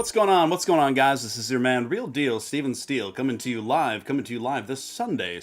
What's going on? What's going on, guys? This is your man, Real Deal, Steele, coming to you live this Sunday.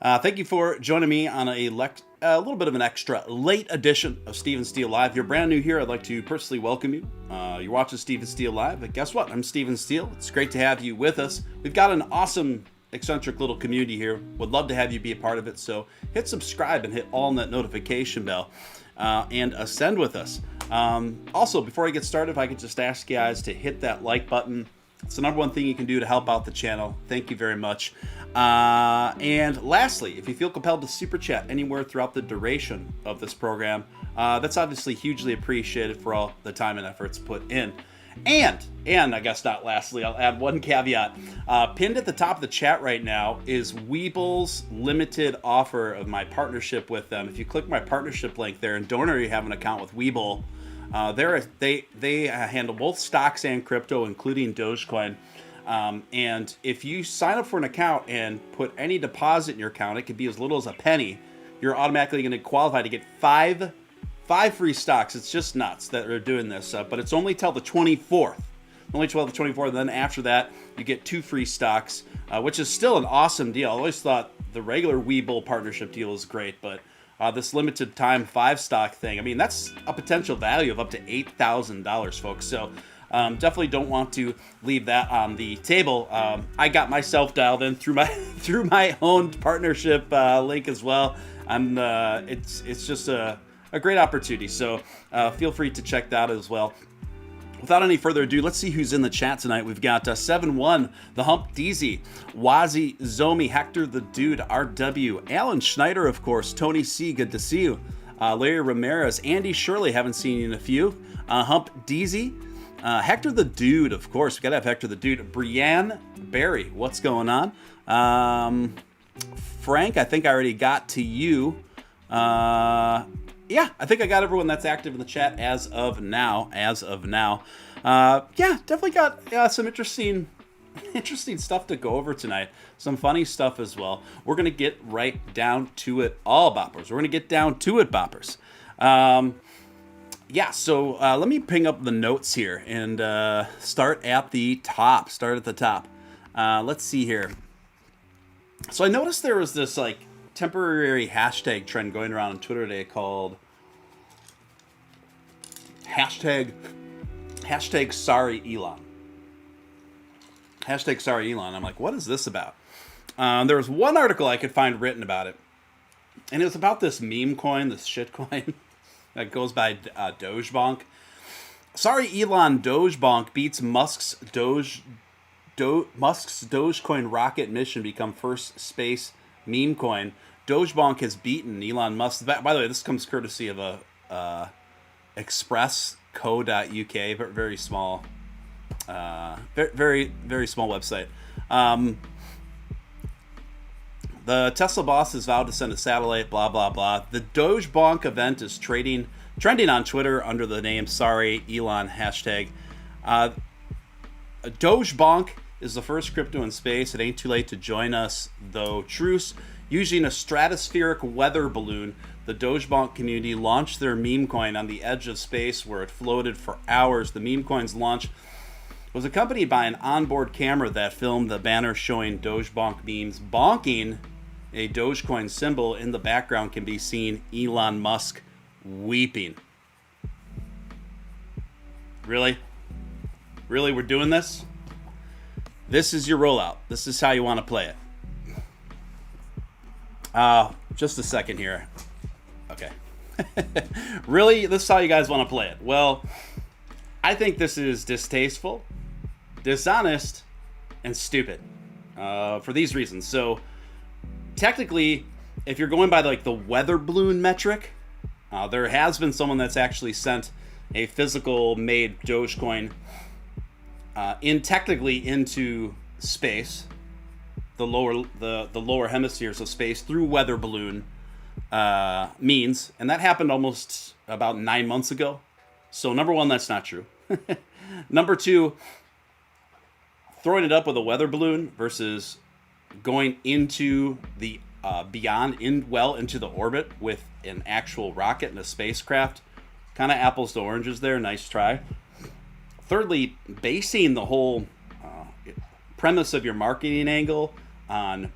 Thank you for joining me on a little bit of an extra late edition of Steele Live. If you're brand new here, I'd like to personally welcome you. You're watching Steele Live, but guess what? I'm Steele. It's great to have you with us. We've got an awesome, eccentric little community here. Would love to have you be a part of it, so hit subscribe and hit all in that notification bell and ascend with us. Also, before I get started, if I could just ask you guys to hit that like button. It's the number one thing you can do to help out the channel. Thank you very much. And lastly, if you feel compelled to super chat anywhere throughout the duration of this program, that's obviously hugely appreciated for all the time and efforts put in. And I guess not lastly, I'll add one caveat. Pinned at the top of the chat right now is Weeble's limited offer of my partnership with them. If you click my partnership link there and don't already have an account with Weeble, they handle both stocks and crypto, including Dogecoin. And if you sign up for an account and put any deposit in your account, it could be as little as a penny, you're automatically going to qualify to get five free stocks. It's just nuts that they're doing this, but it's only till the 24th. Only till the 24th, and then after that, you get 2 free stocks, which is still an awesome deal. I always thought the regular Webull partnership deal was great, but this limited time 5-stock thing, I mean, that's a potential value of up to $8,000, folks. So definitely don't want to leave that on the table. I got myself dialed in through my own partnership link as well. It's just a great opportunity. So feel free to check that as well. Without any further ado, let's see who's in the chat tonight. We've got 7-1, The Hump DZ, Wazi Zomi, Hector the Dude, RW, Alan Schneider, of course, Tony C, good to see you, Larry Ramirez, Andy Shirley, haven't seen you in a few, Hump DZ, Hector the Dude, of course, we gotta have Hector the Dude, Brianne Barry, what's going on? Frank, I think I already got to you. Yeah, I think I got everyone that's active in the chat as of now. Yeah, definitely got some interesting stuff to go over tonight. Some funny stuff as well. We're going to get right down to it all, boppers. Yeah, so let me ping up the notes here and start at the top. Let's see here. So I noticed there was this, temporary hashtag trend going around on Twitter today called hashtag sorry Elon. Hashtag sorry Elon. I'm like, what is this about? There was one article I could find written about it, and it was about this meme coin, this shit coin that goes by Dogebonk. Sorry Elon, Dogebonk beats Musk's Dogecoin rocket mission, become first space meme coin. Dogebonk has beaten Elon Musk. By the way, this comes courtesy of a express.co.uk, very small, very small website. The Tesla boss has vowed to send a satellite. Blah blah blah. The Dogebonk event is trending on Twitter under the name Sorry Elon hashtag. Dogebonk is the first crypto in space. It ain't too late to join us, though. Truce. Using a stratospheric weather balloon, the Dogebonk community launched their meme coin on the edge of space, where it floated for hours. The meme coin's launch was accompanied by an onboard camera that filmed the banner showing Dogebonk memes. Bonking a Dogecoin symbol in the background can be seen Elon Musk weeping. Really? We're doing this? This is your rollout. This is how you want to play it. Just a second here. Okay. Really? This is how you guys want to play it? Well, I think this is distasteful, dishonest, and stupid for these reasons. So, technically, if you're going by the weather balloon metric, there has been someone that's actually sent a physical made Dogecoin technically into space, the lower hemispheres of space, through weather balloon means, and that happened almost about 9 months ago. So number one, that's not true. Number two, throwing it up with a weather balloon versus going into the into the orbit with an actual rocket and a spacecraft, kind of apples to oranges there. Nice try. thirdly, basing the whole premise of your marketing angle on,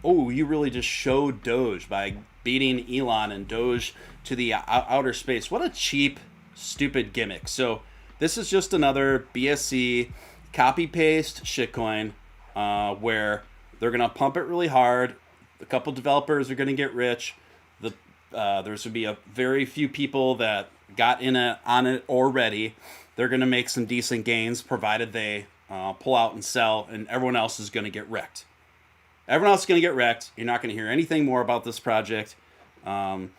oh, you really just showed Doge by beating Elon and Doge to the outer space. What a cheap, stupid gimmick. So this is just another BSC copy-paste shitcoin where they're going to pump it really hard. A couple developers are going to get rich. There's going to be a very few people that got in on it already. They're going to make some decent gains, provided they pull out and sell, and everyone else is going to get wrecked. Everyone else is going to get wrecked. You're not going to hear anything more about this project, in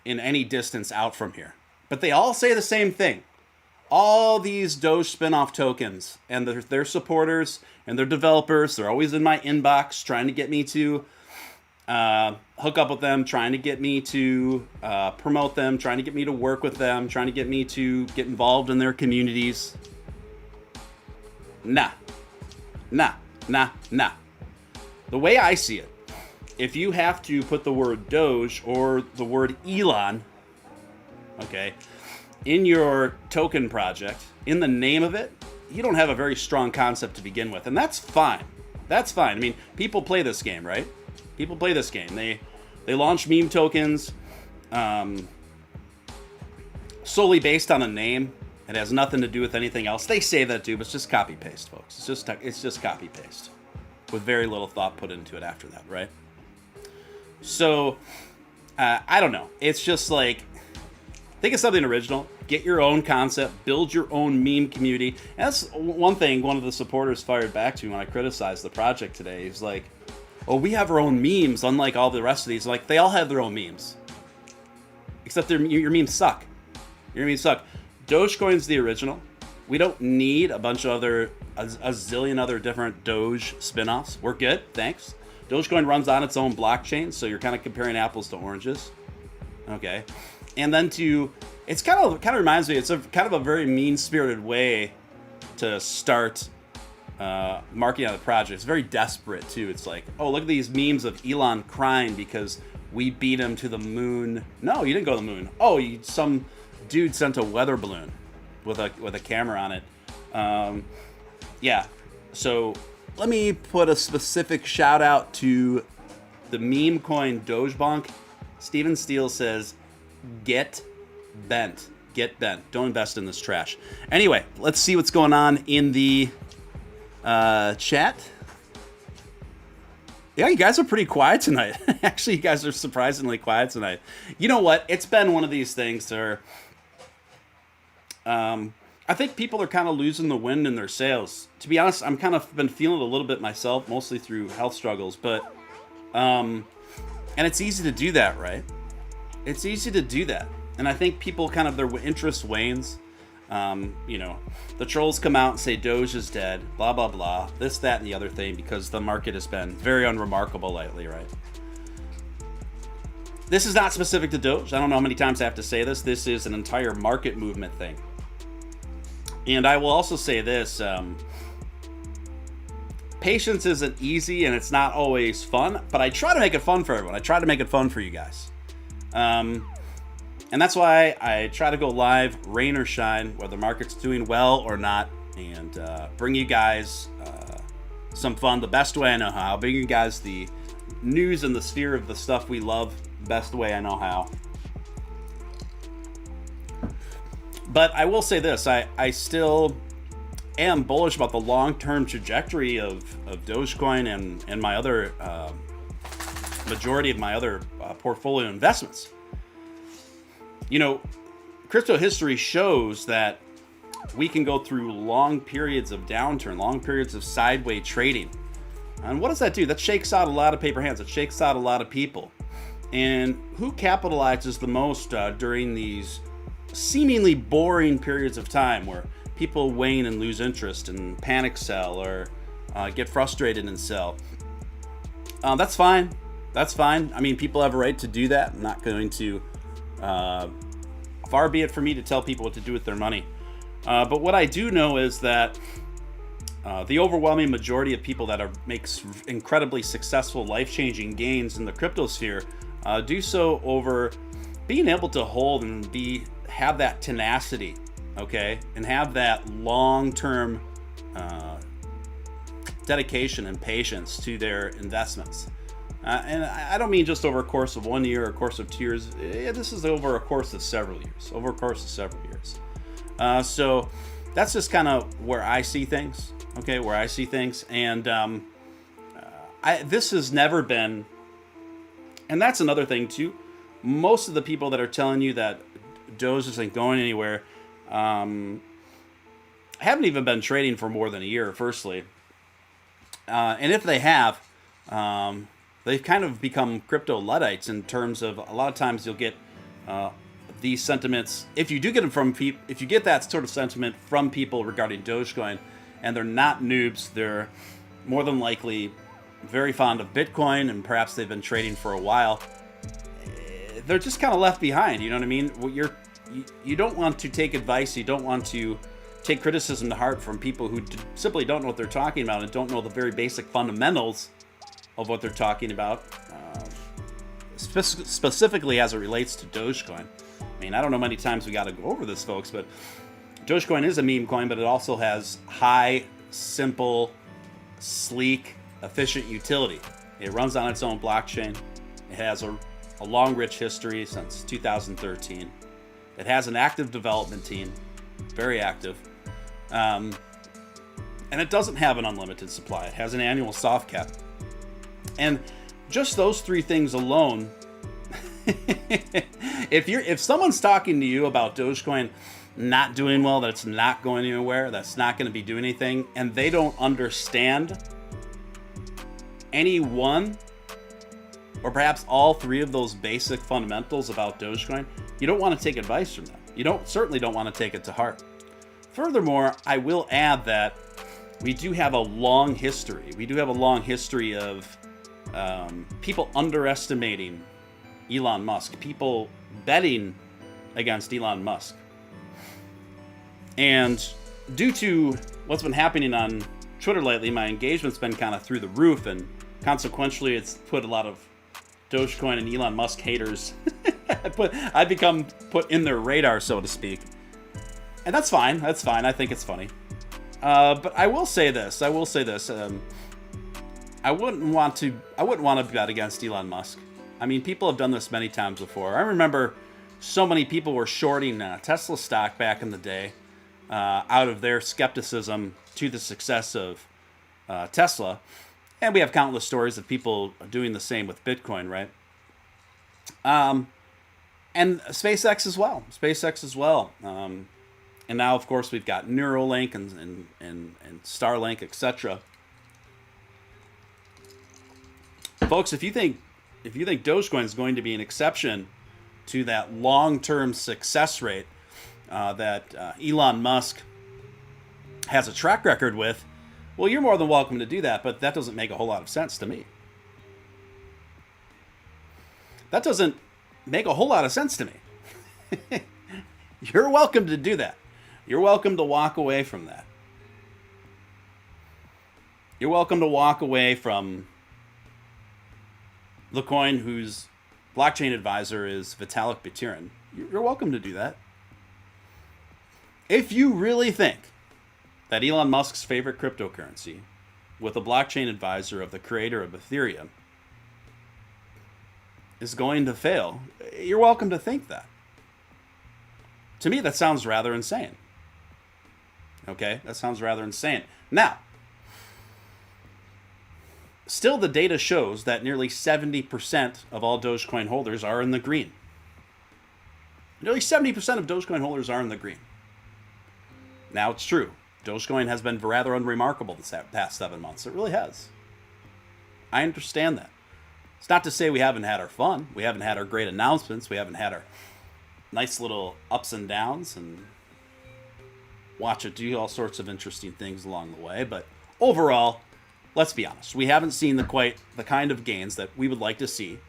any distance out from here. But they all say the same thing. All these Doge spinoff tokens and their supporters and their developers, they're always in my inbox trying to get me to hook up with them, trying to get me to promote them, trying to get me to work with them, trying to get me to get involved in their communities. Nah. The way I see it, if you have to put the word Doge or the word Elon, okay, in your token project, in the name of it, you don't have a very strong concept to begin with. And that's fine. That's fine. I mean, people play this game, right? People play this game. They launch meme tokens solely based on a name. It has nothing to do with anything else. They say that too, but it's just copy paste, folks. It's just copy paste with very little thought put into it after that, right? So I don't know. It's just like, think of something original. Get your own concept. Build your own meme community. And that's one thing one of the supporters fired back to me when I criticized the project today. He's like, oh, we have our own memes, unlike all the rest of these. Like, they all have their own memes. Except your memes suck. Your memes suck. Dogecoin's the original. We don't need a bunch of a zillion other different Doge spinoffs. We're good, thanks. Dogecoin runs on its own blockchain, so you're kind of comparing apples to oranges. Okay. And then it's kind of reminds me, it's kind of a very mean-spirited way to start marketing on the project. It's very desperate too. It's like, oh, look at these memes of Elon crying because we beat him to the moon. No, you didn't go to the moon. Oh, some dude sent a weather balloon with a camera on it. Yeah. So let me put a specific shout out to the meme coin Dogebonk. Steven Steele says, get bent. Get bent. Don't invest in this trash. Anyway, let's see what's going on in the chat. Yeah, you guys are pretty quiet tonight. Actually, you guys are surprisingly quiet tonight. You know what? It's been one of these things where I think people are kind of losing the wind in their sails. To be honest, I'm kind of been feeling it a little bit myself, mostly through health struggles. But and it's easy to do that, right? It's easy to do that. And I think people kind of, their interest wanes. The trolls come out and say Doge is dead, blah, blah, blah, this, that, and the other thing, because the market has been very unremarkable lately, right? This is not specific to Doge. I don't know how many times I have to say this. This is an entire market movement thing. And I will also say this, patience isn't easy and it's not always fun, but I try to make it fun for everyone. I try to make it fun for you guys. And that's why I try to go live, rain or shine, whether the market's doing well or not, and bring you guys some fun the best way I know how. Bring you guys the news and the sphere of the stuff we love the best way I know how. But I will say this, I still am bullish about the long-term trajectory of Dogecoin and my other majority of my other portfolio investments. You know, crypto history shows that we can go through long periods of downturn, long periods of sideways trading. And what does that do? That shakes out a lot of paper hands. It shakes out a lot of people. And who capitalizes the most during these seemingly boring periods of time where people wane and lose interest and panic sell or get frustrated and sell? That's fine. That's fine. I mean, people have a right to do that. I'm not going to, far be it for me to tell people what to do with their money. But what I do know is that the overwhelming majority of people that make incredibly successful, life-changing gains in the crypto sphere do so over being able to hold and have that tenacity okay, and have that long-term dedication and patience to their investments. And I don't mean just over a course of 1 year or a course of 2 years. This is over a course of several years. So that's just kind of where I see things. Okay, where I see things. And this has never been, and that's another thing too. Most of the people that are telling you that Doge isn't going anywhere haven't even been trading for more than a year, firstly. And if they have, they've kind of become crypto Luddites in terms of a lot of times you'll get these sentiments. If you do get them from people, if you get that sort of sentiment from people regarding Dogecoin, and they're not noobs, they're more than likely very fond of Bitcoin, and perhaps they've been trading for a while. They're just kind of left behind. You know what I mean? You don't want to take advice. You don't want to take criticism to heart from people who simply don't know what they're talking about and don't know the very basic fundamentals of what they're talking about, specifically as it relates to Dogecoin. I mean, I don't know many times we got to go over this, folks, but Dogecoin is a meme coin, but it also has high, simple, sleek, efficient utility. It runs on its own blockchain. It has a long, rich history since 2013. It has an active development team, very active. And it doesn't have an unlimited supply. It has an annual soft cap. And just those three things alone, if someone's talking to you about Dogecoin not doing well, that it's not going anywhere, that's not going to be doing anything, and they don't understand any one or perhaps all three of those basic fundamentals about Dogecoin, you don't want to take advice from them. You certainly don't want to take it to heart. Furthermore, I will add that we do have a long history. We do have a long history of people underestimating Elon Musk, people betting against Elon Musk. And due to what's been happening on Twitter lately, my engagement's been kind of through the roof, and consequently it's put a lot of Dogecoin and Elon Musk haters. I've become put in their radar, so to speak. And that's fine. That's fine. I think it's funny. But I will say this. I wouldn't want to bet against Elon Musk. I mean, people have done this many times before. I remember so many people were shorting Tesla stock back in the day out of their skepticism to the success of Tesla. And we have countless stories of people doing the same with Bitcoin, right? And SpaceX as well. And now, of course, we've got Neuralink and Starlink, etc. Folks, if you think Dogecoin is going to be an exception to that long-term success rate that Elon Musk has a track record with, well, you're more than welcome to do that, but that doesn't make a whole lot of sense to me. That doesn't make a whole lot of sense to me. You're welcome to do that. You're welcome to walk away from that. You're welcome to walk away from the coin whose blockchain advisor is Vitalik Buterin. You're welcome to do that. If you really think that Elon Musk's favorite cryptocurrency, with a blockchain advisor of the creator of Ethereum, is going to fail, you're welcome to think that. To me, that sounds rather insane. Okay, that sounds rather insane. Now, still the data shows that nearly 70% of all Dogecoin holders are in the green. Nearly 70% of Dogecoin holders are in the green. Now, it's true. Dogecoin has been rather unremarkable this past 7 months. It really has. I understand that. It's not to say we haven't had our fun. We haven't had our great announcements. We haven't had our nice little ups and downs and watch it do all sorts of interesting things along the way. But overall, let's be honest. We haven't seen the kind of gains that we would like to see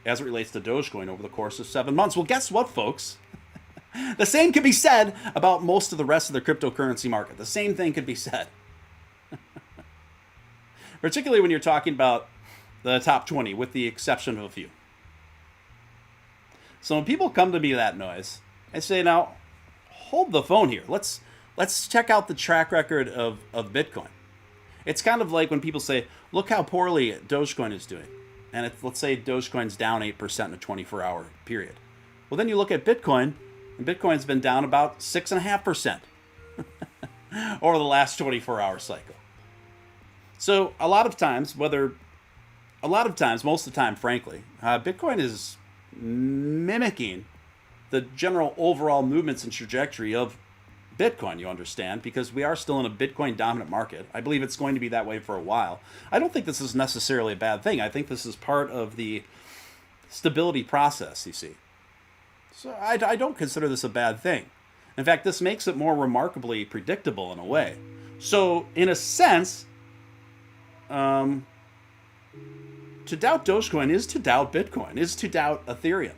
as it relates to Dogecoin over the course of 7 months. Well, guess what, folks? The same could be said about most of the rest of the cryptocurrency market. The same thing could be said. Particularly when you're talking about the top 20, with the exception of a few. So when people come to me that noise, I say, now, hold the phone here. Let's check out the track record of Bitcoin. It's kind of like when people say, look how poorly Dogecoin is doing. And let's say Dogecoin's down 8% in a 24-hour period. Well, then you look at Bitcoin, and Bitcoin's been down about 6.5% over the last 24-hour cycle. So a lot of times, most of the time, frankly, Bitcoin is mimicking the general overall movements and trajectory of Bitcoin, you understand, because we are still in a Bitcoin dominant market. I believe it's going to be that way for a while. I don't think this is necessarily a bad thing. I think this is part of the stability process, you see. So I don't consider this a bad thing. In fact, this makes it more remarkably predictable in a way. So, in a sense, to doubt Dogecoin is to doubt Bitcoin, is to doubt Ethereum.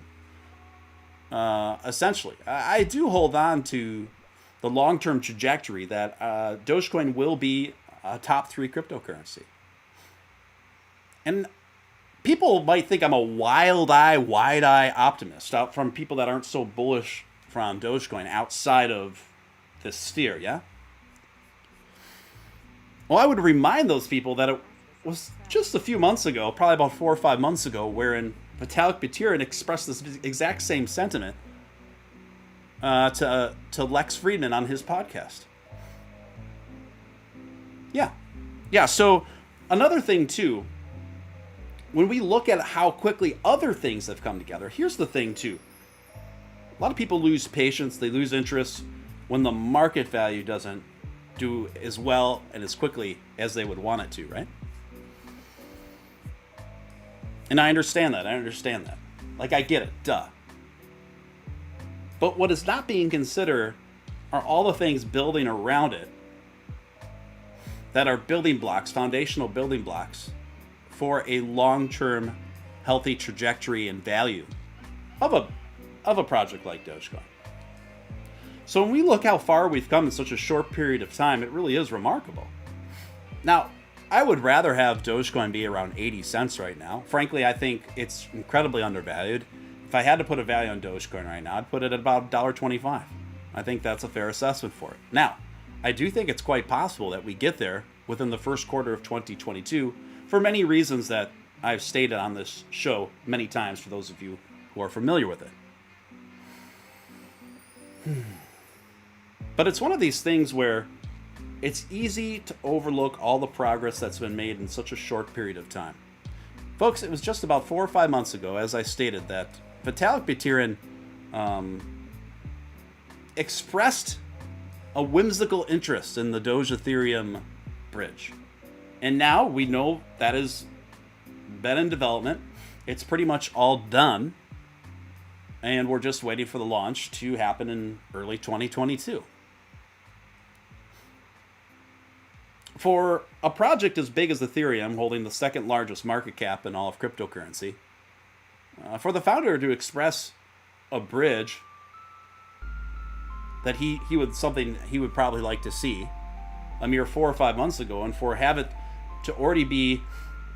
Essentially, I do hold on to the long-term trajectory that Dogecoin will be a top 3 cryptocurrency. And people might think I'm a wide-eye optimist out from people that aren't so bullish from Dogecoin outside of this sphere, yeah? Well, I would remind those people that it was just a few months ago, probably about 4 or 5 months ago, wherein Vitalik Buterin expressed this exact same sentiment to Lex Friedman on his podcast. Yeah. So another thing too, when we look at how quickly other things have come together, here's the thing too. A lot of people lose patience, they lose interest when the market value doesn't do as well and as quickly as they would want it to, right? And I understand that. Like, I get it. Duh. But what is not being considered are all the things building around it that are building blocks, foundational building blocks for a long-term healthy trajectory and value of a project like Dogecoin. So when we look how far we've come in such a short period of time, it really is remarkable. Now, I would rather have Dogecoin be around 80 cents right now. Frankly, I think it's incredibly undervalued. If I had to put a value on Dogecoin right now, I'd put it at about $1.25. I think that's a fair assessment for it. Now, I do think it's quite possible that we get there within the first quarter of 2022 for many reasons that I've stated on this show many times for those of you who are familiar with it. But it's one of these things where it's easy to overlook all the progress that's been made in such a short period of time. Folks, it was just about 4 or 5 months ago, as I stated, that Vitalik Buterin expressed a whimsical interest in the Doge Ethereum bridge. And now we know that has been in development. It's pretty much all done. And we're just waiting for the launch to happen in early 2022. For a project as big as Ethereum, holding the second largest market cap in all of cryptocurrency, for the founder to express a bridge that he would probably like to see a mere 4 or 5 months ago, and for have it to already be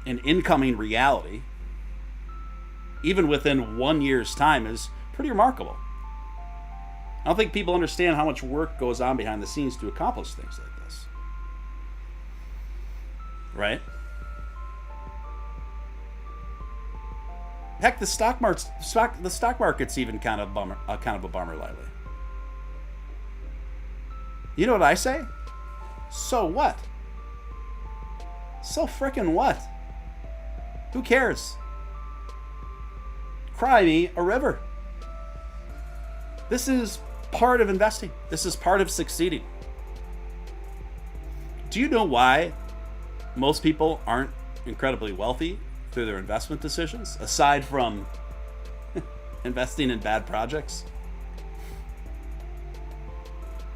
an incoming reality, even within 1 year's time, is pretty remarkable. I don't think people understand how much work goes on behind the scenes to accomplish things like this. Right? Heck, the stock market's even kind of a bummer lately. You know what I say? So what? So frickin' what? Who cares? Cry me a river. This is part of investing. This is part of succeeding. Do you know why most people aren't incredibly wealthy through their investment decisions, aside from investing in bad projects?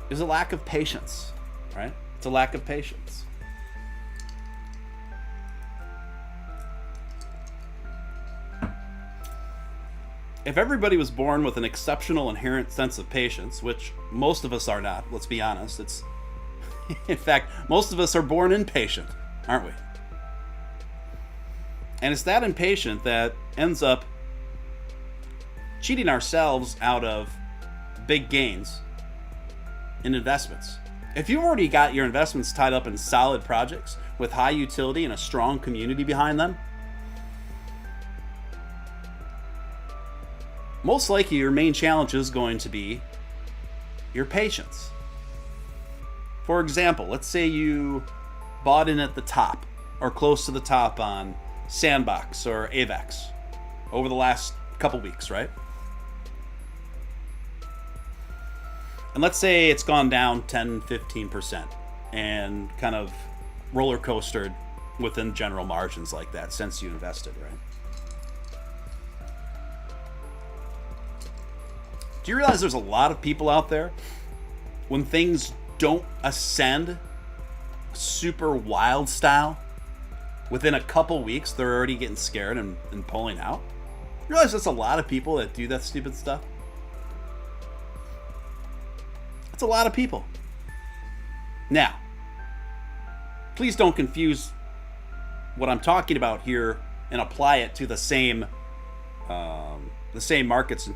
There's a lack of patience, right? It's a lack of patience. If everybody was born with an exceptional inherent sense of patience, which most of us are not, let's be honest, it's in fact, most of us are born impatient, aren't we? And it's that impatient that ends up cheating ourselves out of big gains in investments. If you've already got your investments tied up in solid projects with high utility and a strong community behind them, most likely your main challenge is going to be your patience. For example, let's say you bought in at the top or close to the top on Sandbox or AVAX over the last couple weeks, right? And let's say it's gone down 10, 15% and kind of roller coastered within general margins like that since you invested, right? Do you realize there's a lot of people out there, when things don't ascend super wild style, within a couple weeks, they're already getting scared and pulling out? You realize that's a lot of people that do that stupid stuff? That's a lot of people. Now, please don't confuse what I'm talking about here and apply it to the same markets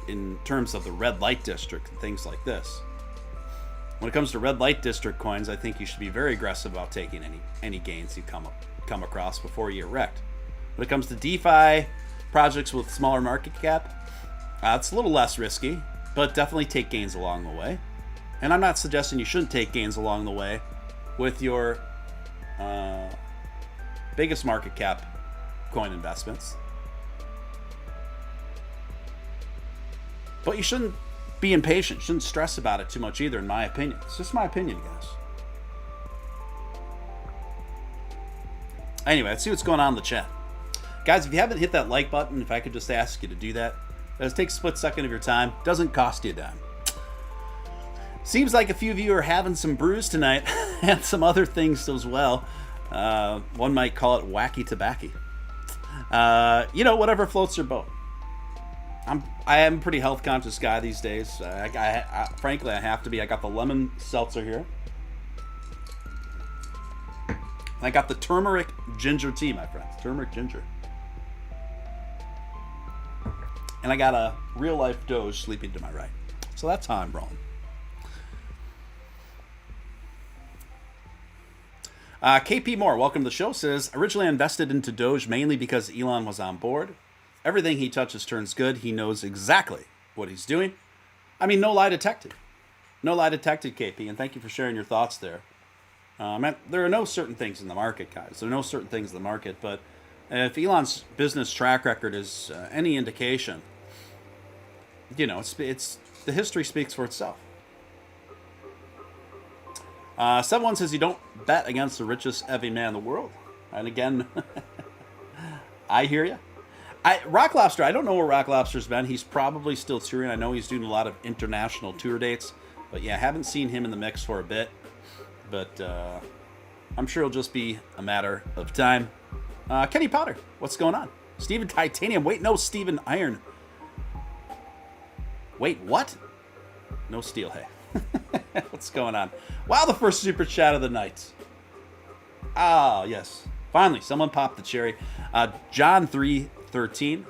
in terms of the red light district and things like this. When it comes to red light district coins, I think you should be very aggressive about taking any gains you come across before you get wrecked. When it comes to DeFi projects with smaller market cap, it's a little less risky, but definitely take gains along the way. And I'm not suggesting you shouldn't take gains along the way with your biggest market cap coin investments. But you shouldn't be impatient. Shouldn't stress about it too much either, in my opinion. It's just my opinion, guys. Anyway, let's see what's going on in the chat. Guys, if you haven't hit that like button, if I could just ask you to do that. It takes a split second of your time. Doesn't cost you a dime. Seems like a few of you are having some brews tonight and some other things as well. One might call it wacky tobacco. Whatever floats your boat. I am a pretty health conscious guy these days. Frankly, I have to be. I got the lemon seltzer here. I got the turmeric ginger tea, my friends. Turmeric ginger. And I got a real life Doge sleeping to my right. So that's how I'm rolling. KP Moore, welcome to the show, says, originally I invested into Doge mainly because Elon was on board. Everything he touches turns good. He knows exactly what he's doing. I mean, no lie detected. No lie detected, KP, and thank you for sharing your thoughts there. There are no certain things in the market, guys. There are no certain things in the market, but if Elon's business track record is any indication, it's the history speaks for itself. 7-1 says you don't bet against the richest heavy man in the world. And again, I hear you. Rock Lobster, I don't know where Rock Lobster's been. He's probably still touring. I know he's doing a lot of international tour dates. But yeah, I haven't seen him in the mix for a bit. But I'm sure it'll just be a matter of time. Kenny Potter, what's going on? Steven Titanium. Wait, no, Steven Iron. Wait, what? No Steele, hey. What's going on? Wow, the first super chat of the night. Ah, yes. Finally, someone popped the cherry. John 313.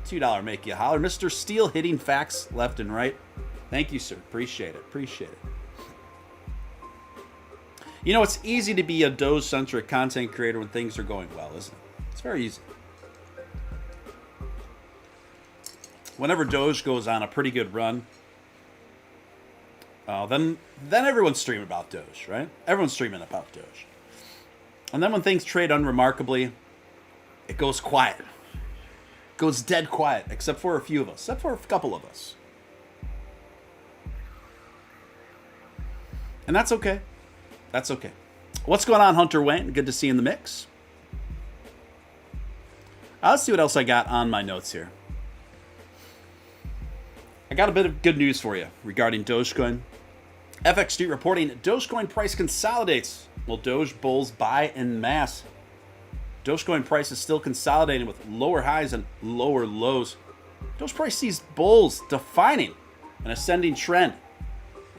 $2 make you holler. Mr. Steele hitting facts left and right. Thank you, sir. Appreciate it. It's easy to be a Doge-centric content creator when things are going well, isn't it? It's very easy. Whenever Doge goes on a pretty good run, then everyone's streaming about Doge, right? Everyone's streaming about Doge. And then when things trade unremarkably, it goes quiet. It goes dead quiet, except for a few of us, except for a couple of us. And that's okay. That's okay. What's going on, Hunter Wayne? Good to see you in the mix. Let's see what else I got on my notes here. I got a bit of good news for you regarding Dogecoin. FX Street reporting Dogecoin price consolidates while Doge bulls buy en masse. Dogecoin price is still consolidating with lower highs and lower lows. Doge price sees bulls defining an ascending trend.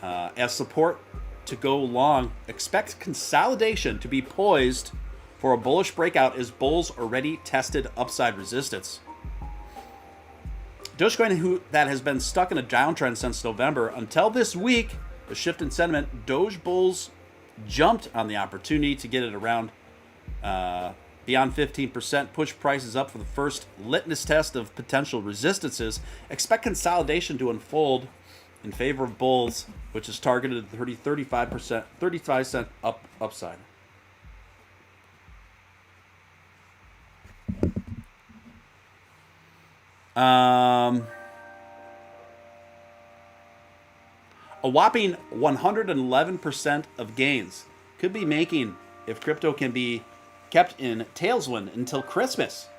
As support to go long, expect consolidation to be poised for a bullish breakout as bulls already tested upside resistance. Dogecoin, that has been stuck in a downtrend since November until this week, A shift in sentiment. Doge bulls jumped on the opportunity to get it around beyond 15%, push prices up for the first litmus test of potential resistances. Expect consolidation to unfold in favor of bulls, which is targeted at 35%, 35-cent upside. A whopping 111% of gains could be making if crypto can be kept in tailwind until Christmas.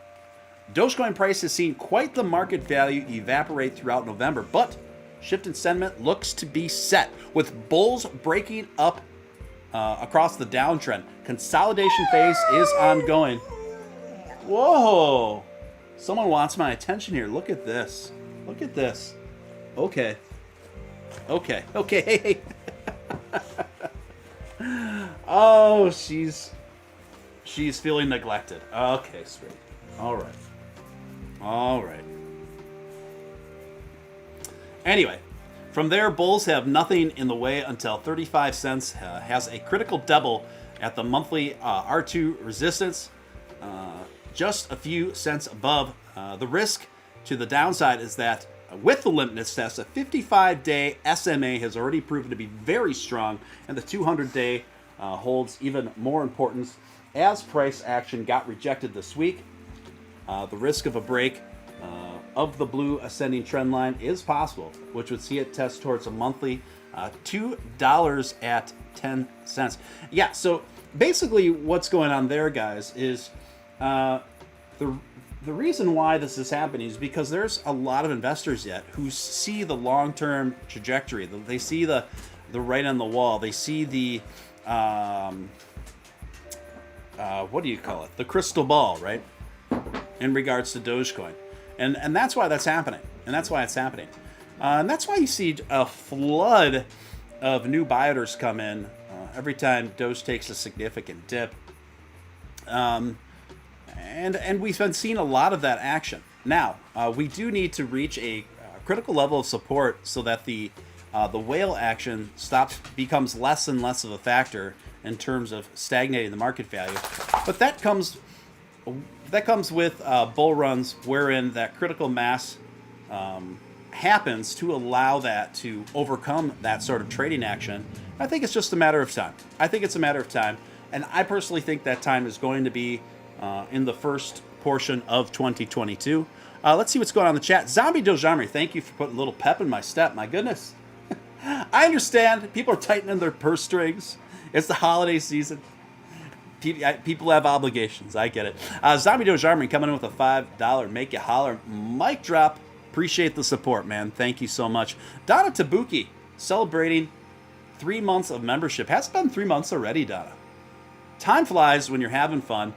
Dogecoin price has seen quite the market value evaporate throughout November, but shift in sentiment looks to be set, with bulls breaking up across the downtrend. Consolidation phase is ongoing. Whoa! Someone wants my attention here. Look at this. Look at this. Okay. Oh, she's feeling neglected. Okay, sweet. All right. Anyway, from there, bulls have nothing in the way until 35 cents has a critical double at the monthly R2 resistance, just a few cents above. The risk to the downside is that with the litmus test, a 55-day SMA has already proven to be very strong, and the 200-day holds even more importance. As price action got rejected this week, the risk of a break of the blue ascending trend line is possible, which would see it test towards a monthly $2.10. Yeah, so basically what's going on there, guys, is the reason why this is happening is because there's a lot of investors yet who see the long-term trajectory. They see the writing on the wall. They see the what do you call it? The crystal ball, right? In regards to Dogecoin. And that's why that's happening. And that's why it's happening. And that's why you see a flood of new buyers come in every time Doge takes a significant dip. And we've been seeing a lot of that action. Now, we do need to reach a critical level of support so that the whale action becomes less and less of a factor in terms of stagnating the market value. But that comes with bull runs wherein that critical mass happens to allow that to overcome that sort of trading action. I think it's just a matter of time. And I personally think that time is going to be in the first portion of 2022. Let's see what's going on in the chat. Zombie Dojami, thank you for putting a little pep in my step. My goodness. I understand. People are tightening their purse strings. It's the holiday season. People have obligations. I get it. Zombie Dojami coming in with a $5 make you holler. Mic drop. Appreciate the support, man. Thank you so much. Donna Tabuki celebrating 3 months of membership. Has it been 3 months already, Donna? Time flies when you're having fun.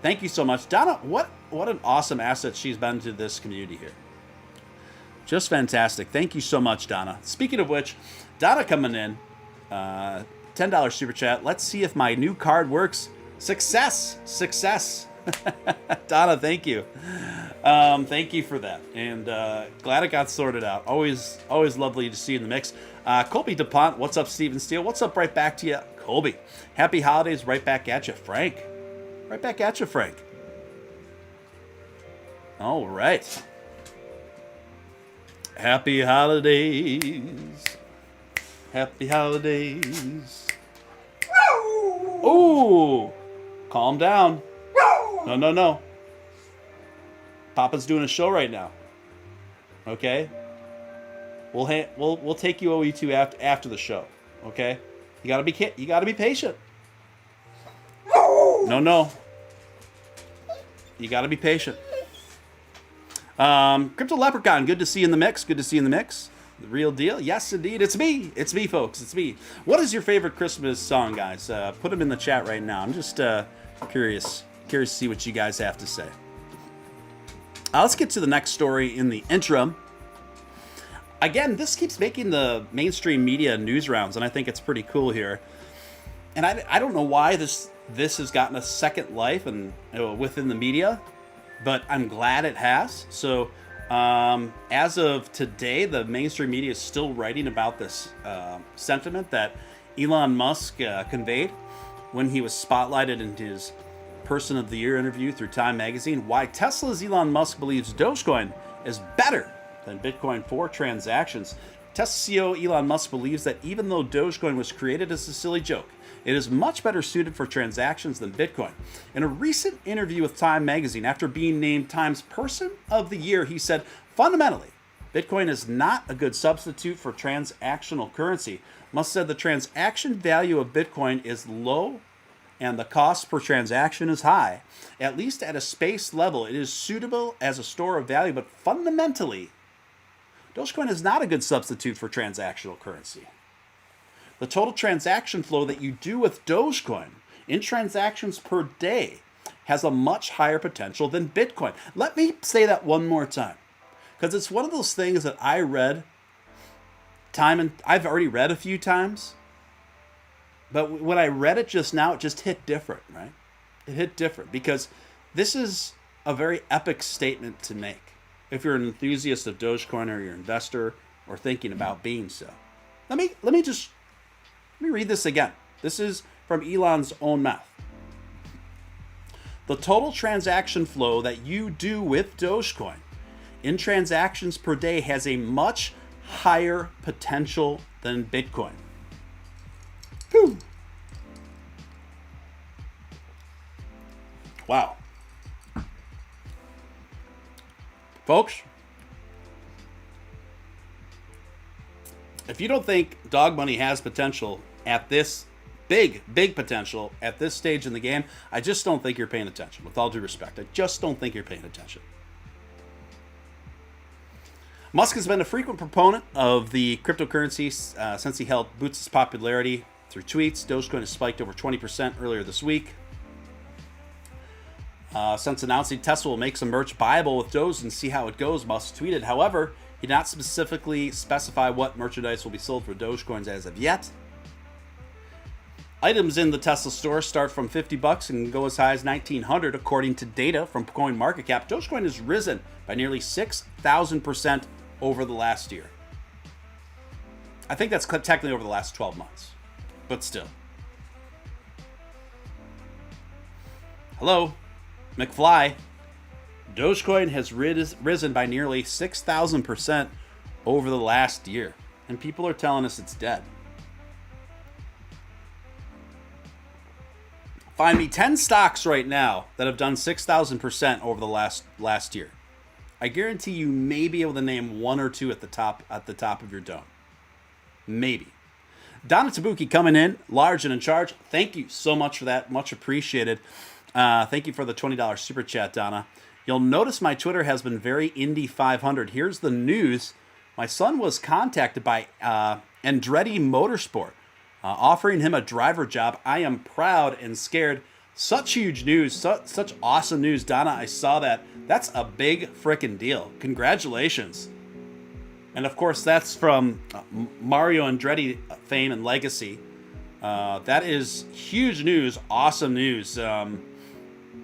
Thank you so much. Donna, what an awesome asset she's been to this community here. Just fantastic. Thank you so much, Donna. Speaking of which, Donna coming in, $10 super chat. Let's see if my new card works. Success. Donna, thank you. Thank you for that. And glad it got sorted out. Always lovely to see you in the mix. Colby DuPont, what's up, Steven Steele? What's up right back to you, Colby? Happy holidays right back at you, Frank. Right back at you, Frank. All right. Happy holidays. Happy holidays. Ooh. Calm down. No. Papa's doing a show right now. Okay? We'll take you OE2 after the show. Okay? You gotta be patient. No. You got to be patient. Crypto Leprechaun, good to see you in the mix. The real deal. Yes, indeed. It's me, folks. It's me. What is your favorite Christmas song, guys? Put them in the chat right now. I'm just curious to see what you guys have to say. Let's get to the next story in the interim. Again, this keeps making the mainstream media news rounds, and I think it's pretty cool here. And I don't know why this has gotten a second life and within the media, but I'm glad it has. So As of today, the mainstream media is still writing about this sentiment that Elon Musk conveyed when he was spotlighted in his Person of the Year interview through Time Magazine. Why Tesla's Elon Musk believes Dogecoin is better than Bitcoin for transactions. Tesla CEO Elon Musk believes that even though Dogecoin was created as a silly joke, it is much better suited for transactions than Bitcoin. In a recent interview with Time Magazine, after being named Time's Person of the Year, he said, fundamentally, Bitcoin is not a good substitute for transactional currency. Musk said the transaction value of Bitcoin is low and the cost per transaction is high. At least at a space level, it is suitable as a store of value, but fundamentally, Dogecoin is not a good substitute for transactional currency. The total transaction flow that you do with Dogecoin in transactions per day has a much higher potential than Bitcoin. Let me say that one more time, because it's one of those things that I read I've already read a few times, but when I read it just now, it just hit different, right? It hit different because this is a very epic statement to make if you're an enthusiast of Dogecoin or you're an investor or thinking about being so. Let me read this again. This is from Elon's own mouth. The total transaction flow that you do with Dogecoin in transactions per day has a much higher potential than Bitcoin. Whew. Wow. Folks, if you don't think dog money has potential at this big potential at this stage in the game, I just don't think you're paying attention. With all due respect, I just don't think you're paying attention. Musk has been a frequent proponent of the cryptocurrency since he helped boost its popularity through tweets. Dogecoin has spiked over 20% earlier this week. Since announcing Tesla will make some merch buyable with Doge and see how it goes, Musk tweeted. However, he did not specifically specify what merchandise will be sold for Dogecoins as of yet. Items in the Tesla store start from $50 and go as high as $1,900, according to data from CoinMarketCap. Dogecoin has risen by nearly 6,000% over the last year. I think that's technically over the last 12 months, but still. Hello, McFly. Dogecoin has risen by nearly 6,000% over the last year, and people are telling us it's dead. Find me 10 stocks right now that have done 6,000% over the last year. I guarantee you may be able to name one or two at the top of your dome. Maybe. Donna Tabuki coming in, large and in charge. Thank you so much for that. Much appreciated. Thank you for the $20 super chat, Donna. You'll notice my Twitter has been very Indy 500. Here's the news. My son was contacted by Andretti Motorsport, offering him a driver job. I am proud and scared. Such huge news, such awesome news, Donna. I saw that. That's a big freaking deal. Congratulations. And of course, that's from Mario Andretti fame and legacy. That is huge news, awesome news.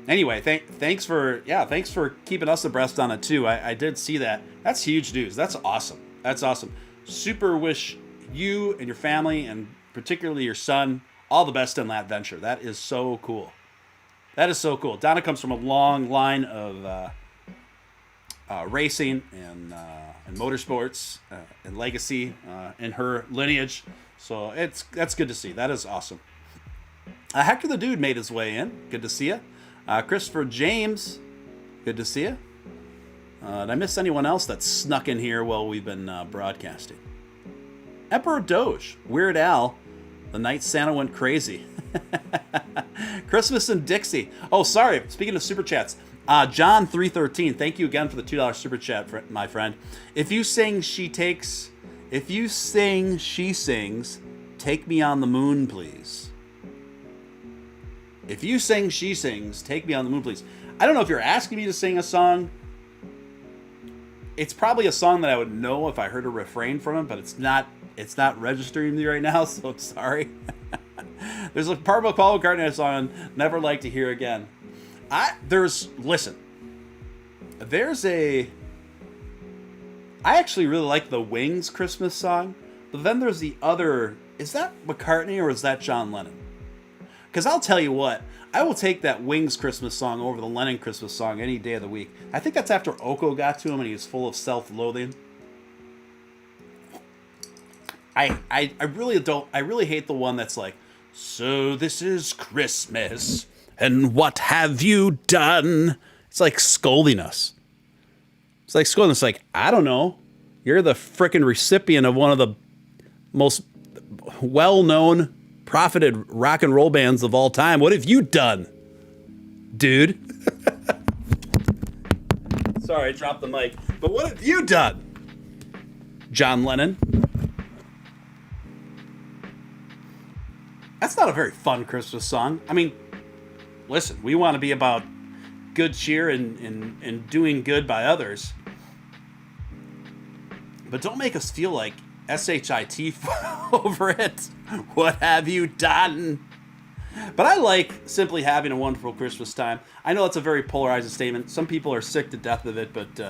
Anyway, thanks for keeping us abreast on it too. I did see that. That's huge news. That's awesome. That's awesome. Super wish you and your family, and particularly your son, all the best in that venture. That is so cool. That is so cool. Donna comes from a long line of racing and motorsports and legacy in her lineage. So that's good to see. That is awesome. Hector the Dude made his way in. Good to see you. Christopher James, good to see you. Did I miss anyone else that snuck in here while we've been broadcasting? Emperor Doge, Weird Al, the night Santa went crazy. Christmas and Dixie. Oh, sorry. Speaking of super chats, John 313. Thank you again for the $2 super chat, my friend. If you sing she sings, take me on the moon, please. If you sing she sings, take me on the moon, please. I don't know if you're asking me to sing a song. It's probably a song that I would know if I heard a refrain from it, but it's not registering me right now, so I'm sorry. There's a part of a Paul McCartney song Never Like to Hear Again. There's I actually really like the Wings Christmas song, but then there's the other. Is that McCartney or is that John Lennon? Because I'll tell you what, I will take that Wings Christmas song over the Lennon Christmas song any day of the week. I think that's after Oko got to him and he was full of self-loathing. I really don't. I really hate the one that's like, so this is Christmas, and what have you done? It's like scolding us. It's like scolding us. Like, I don't know. You're the frickin' recipient of one of the most well-known, profited rock and roll bands of all time. What have you done, dude? Sorry, I dropped the mic. But what have you done, John Lennon? That's not a very fun Christmas song. I mean, listen, we want to be about good cheer and doing good by others. But don't make us feel like SHIT over it. What have you done? But I like simply having a wonderful Christmas time. I know it's a very polarizing statement. Some people are sick to death of it, but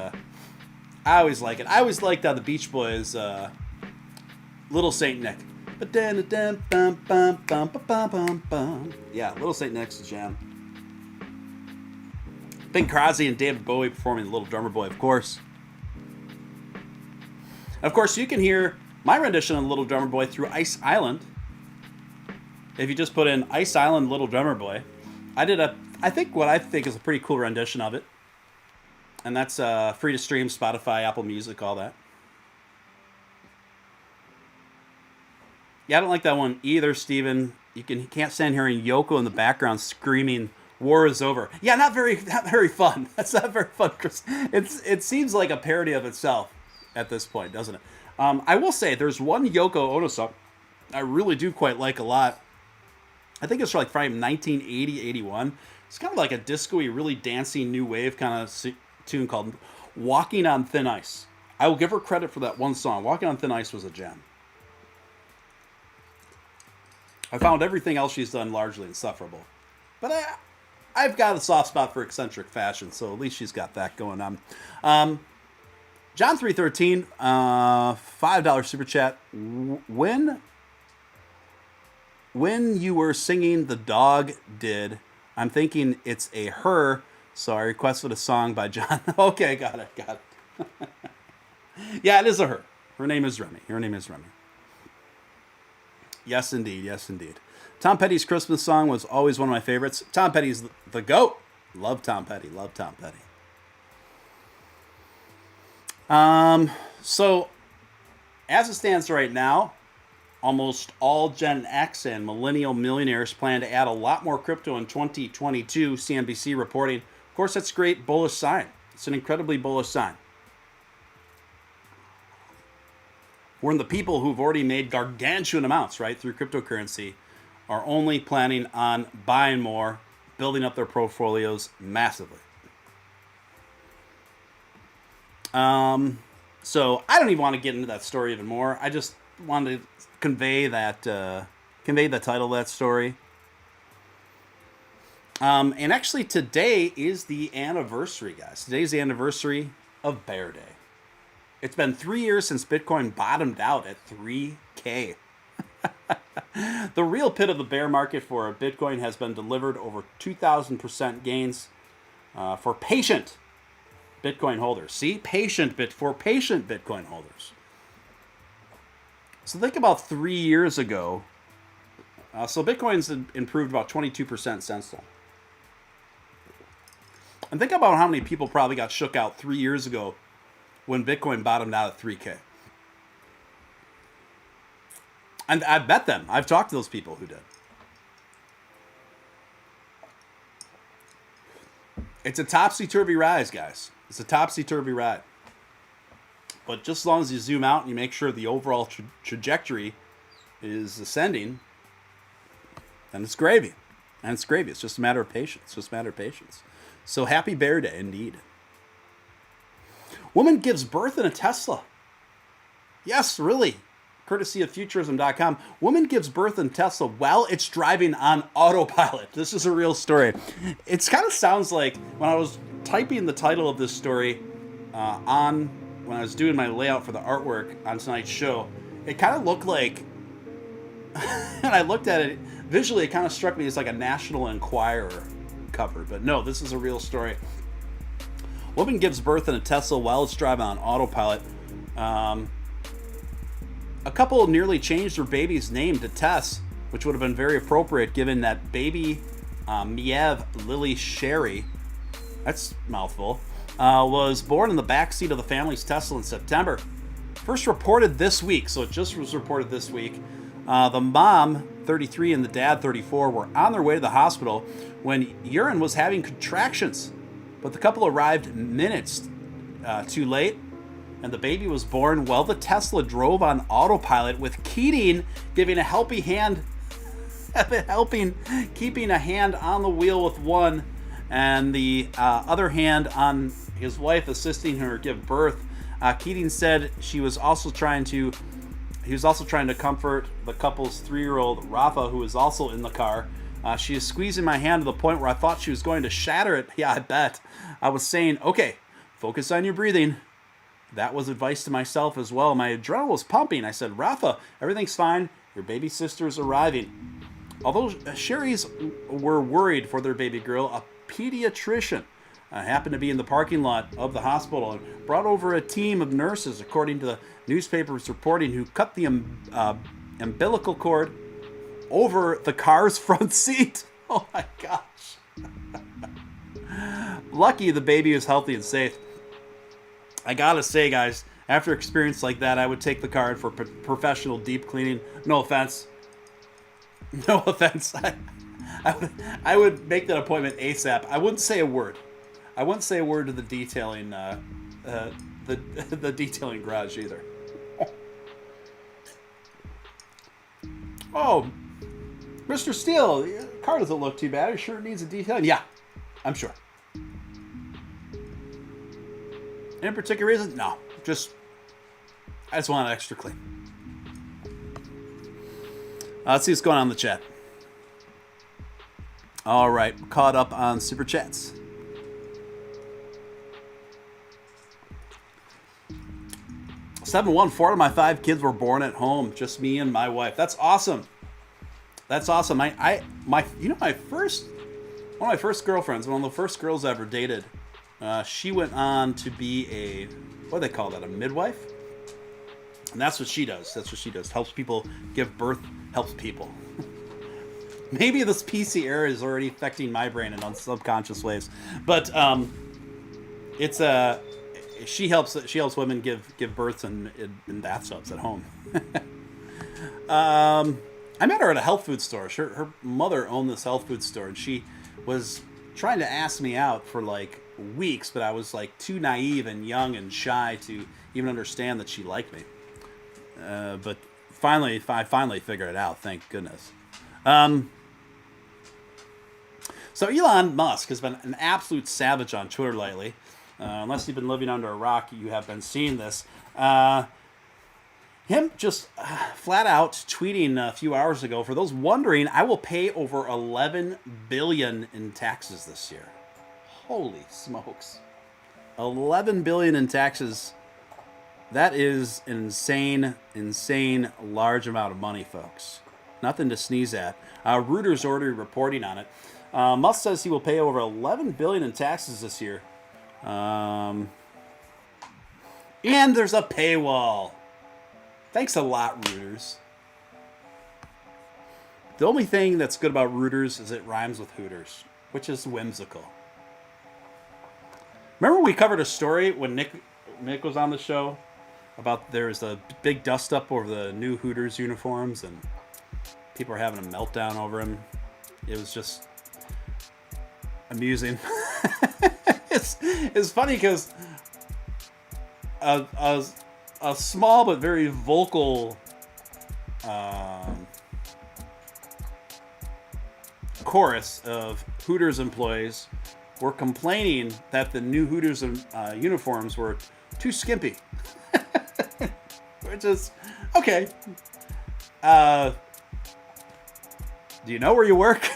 I always like it. I always liked the Beach Boys' Little Saint Nick. Yeah, Little Saint Nick's a jam. Bing Crosby and David Bowie performing Little Drummer Boy, of course. Of course, you can hear my rendition of Little Drummer Boy through Ice Island. If you just put in Ice Island Little Drummer Boy, I think what I think is a pretty cool rendition of it. And that's free to stream, Spotify, Apple Music, all that. Yeah, I don't like that one either, Steven. You can't stand hearing Yoko in the background screaming, "War is over." Yeah, not very fun. That's not very fun. It seems like a parody of itself at this point, doesn't it? I will say there's one Yoko Ono song I really do quite like a lot. I think it's like from 1980, 81. It's kind of like a disco-y, really dancey new wave kind of tune called "Walking on Thin Ice." I will give her credit for that one song. "Walking on Thin Ice" was a gem. I found everything else she's done largely insufferable. But I've got a soft spot for eccentric fashion, so at least she's got that going on. John 313, $5 super chat. When you were singing "The Dog Did," I'm thinking it's a her, so I requested a song by John. Okay, got it. Yeah, it is a her. Her name is Remy. Yes, indeed. Tom Petty's Christmas song was always one of my favorites. Tom Petty's the GOAT. Love Tom Petty. So, as it stands right now, almost all Gen X and millennial millionaires plan to add a lot more crypto in 2022, CNBC reporting. Of course, that's a great bullish sign. It's an incredibly bullish sign. When the people who've already made gargantuan amounts, right, through cryptocurrency are only planning on buying more, building up their portfolios massively. So I don't even want to get into that story even more. I just wanted to convey the title of that story. And actually today is the anniversary, guys. Today's the anniversary of Bear Day. It's been 3 years since Bitcoin bottomed out at 3K. The real pit of the bear market for Bitcoin has been delivered, over 2,000% gains for patient Bitcoin holders. See, patient Bitcoin holders. So think about 3 years ago. So Bitcoin's improved about 22% since then. And think about how many people probably got shook out 3 years ago when Bitcoin bottomed out at 3K. And I bet them. I've talked to those people who did. It's a topsy-turvy rise, guys. It's a topsy-turvy ride. But just as long as you zoom out and you make sure the overall trajectory is ascending, then it's gravy. And it's gravy. It's just a matter of patience. So happy Bear Day, indeed. Woman gives birth in a Tesla. Yes, really. Courtesy of Futurism.com. Woman gives birth in Tesla while it's driving on autopilot. This is a real story. It kind of sounds like when I was typing the title of this story on when I was doing my layout for the artwork on tonight's show, it kind of looked like, and I looked at it visually, it kind of struck me as like a National Enquirer cover. But no, this is a real story. Woman gives birth in a Tesla while it's driving on autopilot. A couple nearly changed their baby's name to Tess, which would have been very appropriate given that baby Miev Lily Sherry, that's a mouthful, was born in the backseat of the family's Tesla in September. First reported this week, so it just was reported this week. The mom, 33, and the dad, 34, were on their way to the hospital when urine was having contractions. But the couple arrived minutes too late, and the baby was born while the Tesla drove on autopilot, with Keating giving a helping hand, keeping a hand on the wheel with one, and the other hand on his wife, assisting her give birth. Keating said he was also trying to comfort the couple's 3-year-old Rafa, who is also in the car. She is squeezing my hand to the point where I thought she was going to shatter it. Yeah, I bet. I was saying, okay, focus on your breathing. That was advice to myself as well. My adrenaline was pumping. I said, Rafa, everything's fine. Your baby sister's arriving. Although Sherry's were worried for their baby girl, a pediatrician happened to be in the parking lot of the hospital and brought over a team of nurses, according to the newspapers reporting, who cut the umbilical cord over the car's front seat. Oh my gosh. Lucky the baby is healthy and safe. I gotta say, guys, after an experience like that, I would take the car for professional deep cleaning. No offense. No offense. I would make that appointment ASAP. I wouldn't say a word. I wouldn't say a word to the detailing, the detailing garage either. Oh, Mr. Steele, your car doesn't look too bad. It sure needs a detailing. Yeah, I'm sure. Any particular reason? No, I just want it extra clean. Let's see what's going on in the chat. All right, caught up on Super Chats. Seven one. 4 of my 5 kids were born at home. Just me and my wife. That's awesome. That's awesome. One of my first girlfriends, one of the first girls I ever dated. She went on to be what do they call that? A midwife. And that's what she does. Helps people give birth. Helps people. Maybe this PC era is already affecting my brain in subconscious ways, but she helps women give births in bathtubs at home. I met her at a health food store. Her mother owned this health food store, and she was trying to ask me out for like weeks, but I was like too naive and young and shy to even understand that she liked me. But I finally figured it out. Thank goodness. So Elon Musk has been an absolute savage on Twitter lately. Unless you've been living under a rock, you have been seeing this. Him just flat out tweeting a few hours ago, for those wondering, I will pay over $11 billion in taxes this year. Holy smokes. $11 billion in taxes. That is an insane large amount of money, folks. Nothing to sneeze at. Reuters already reporting on it. Musk says he will pay over $11 billion in taxes this year. And there's a paywall. Thanks a lot, Reuters. The only thing that's good about Reuters is it rhymes with Hooters, which is whimsical. Remember we covered a story when Nick was on the show about there's a big dust up over the new Hooters uniforms and people are having a meltdown over them. It was just amusing. It's funny because a small but very vocal chorus of Hooters employees were complaining that the new Hooters uniforms were too skimpy. Which is okay. Do you know where you work?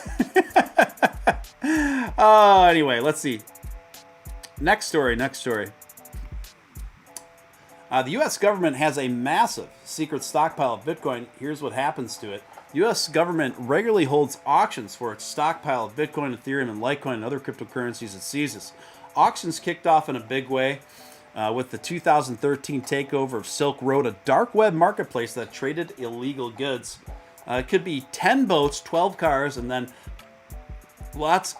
Anyway, let's see. Next story. The U.S. government has a massive secret stockpile of Bitcoin. Here's what happens to it. The U.S. government regularly holds auctions for its stockpile of Bitcoin, Ethereum, and Litecoin and other cryptocurrencies it seizes. Auctions kicked off in a big way with the 2013 takeover of Silk Road, a dark web marketplace that traded illegal goods. It could be 10 boats, 12 cars, and then lots,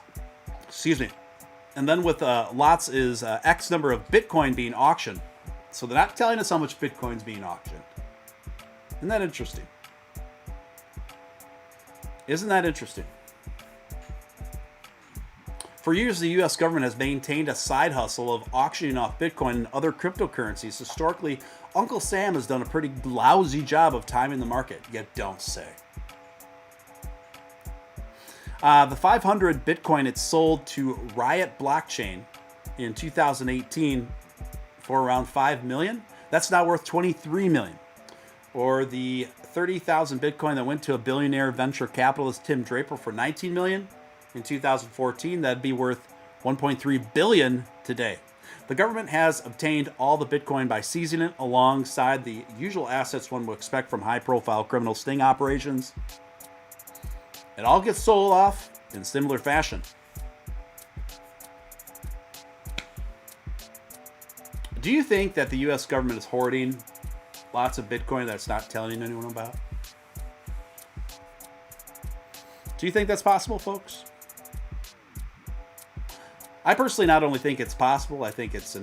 and then with lots is X number of Bitcoin being auctioned. So they're not telling us how much Bitcoin's being auctioned. Isn't that interesting? Isn't that interesting? For years, the U.S. government has maintained a side hustle of auctioning off Bitcoin and other cryptocurrencies. Historically, Uncle Sam has done a pretty lousy job of timing the market. You don't say. The 500 Bitcoin it sold to Riot Blockchain in 2018 for around $5 million. That's now worth $23 million. Or the 30,000 Bitcoin that went to a billionaire venture capitalist Tim Draper for $19 million in 2014. That'd be worth $1.3 billion today. The government has obtained all the Bitcoin by seizing it alongside the usual assets one would expect from high-profile criminal sting operations. It all gets sold off in similar fashion. Do you think that the U.S. government is hoarding lots of Bitcoin that's not telling anyone about? Do you think that's possible, folks? I personally not only think it's possible, I think it's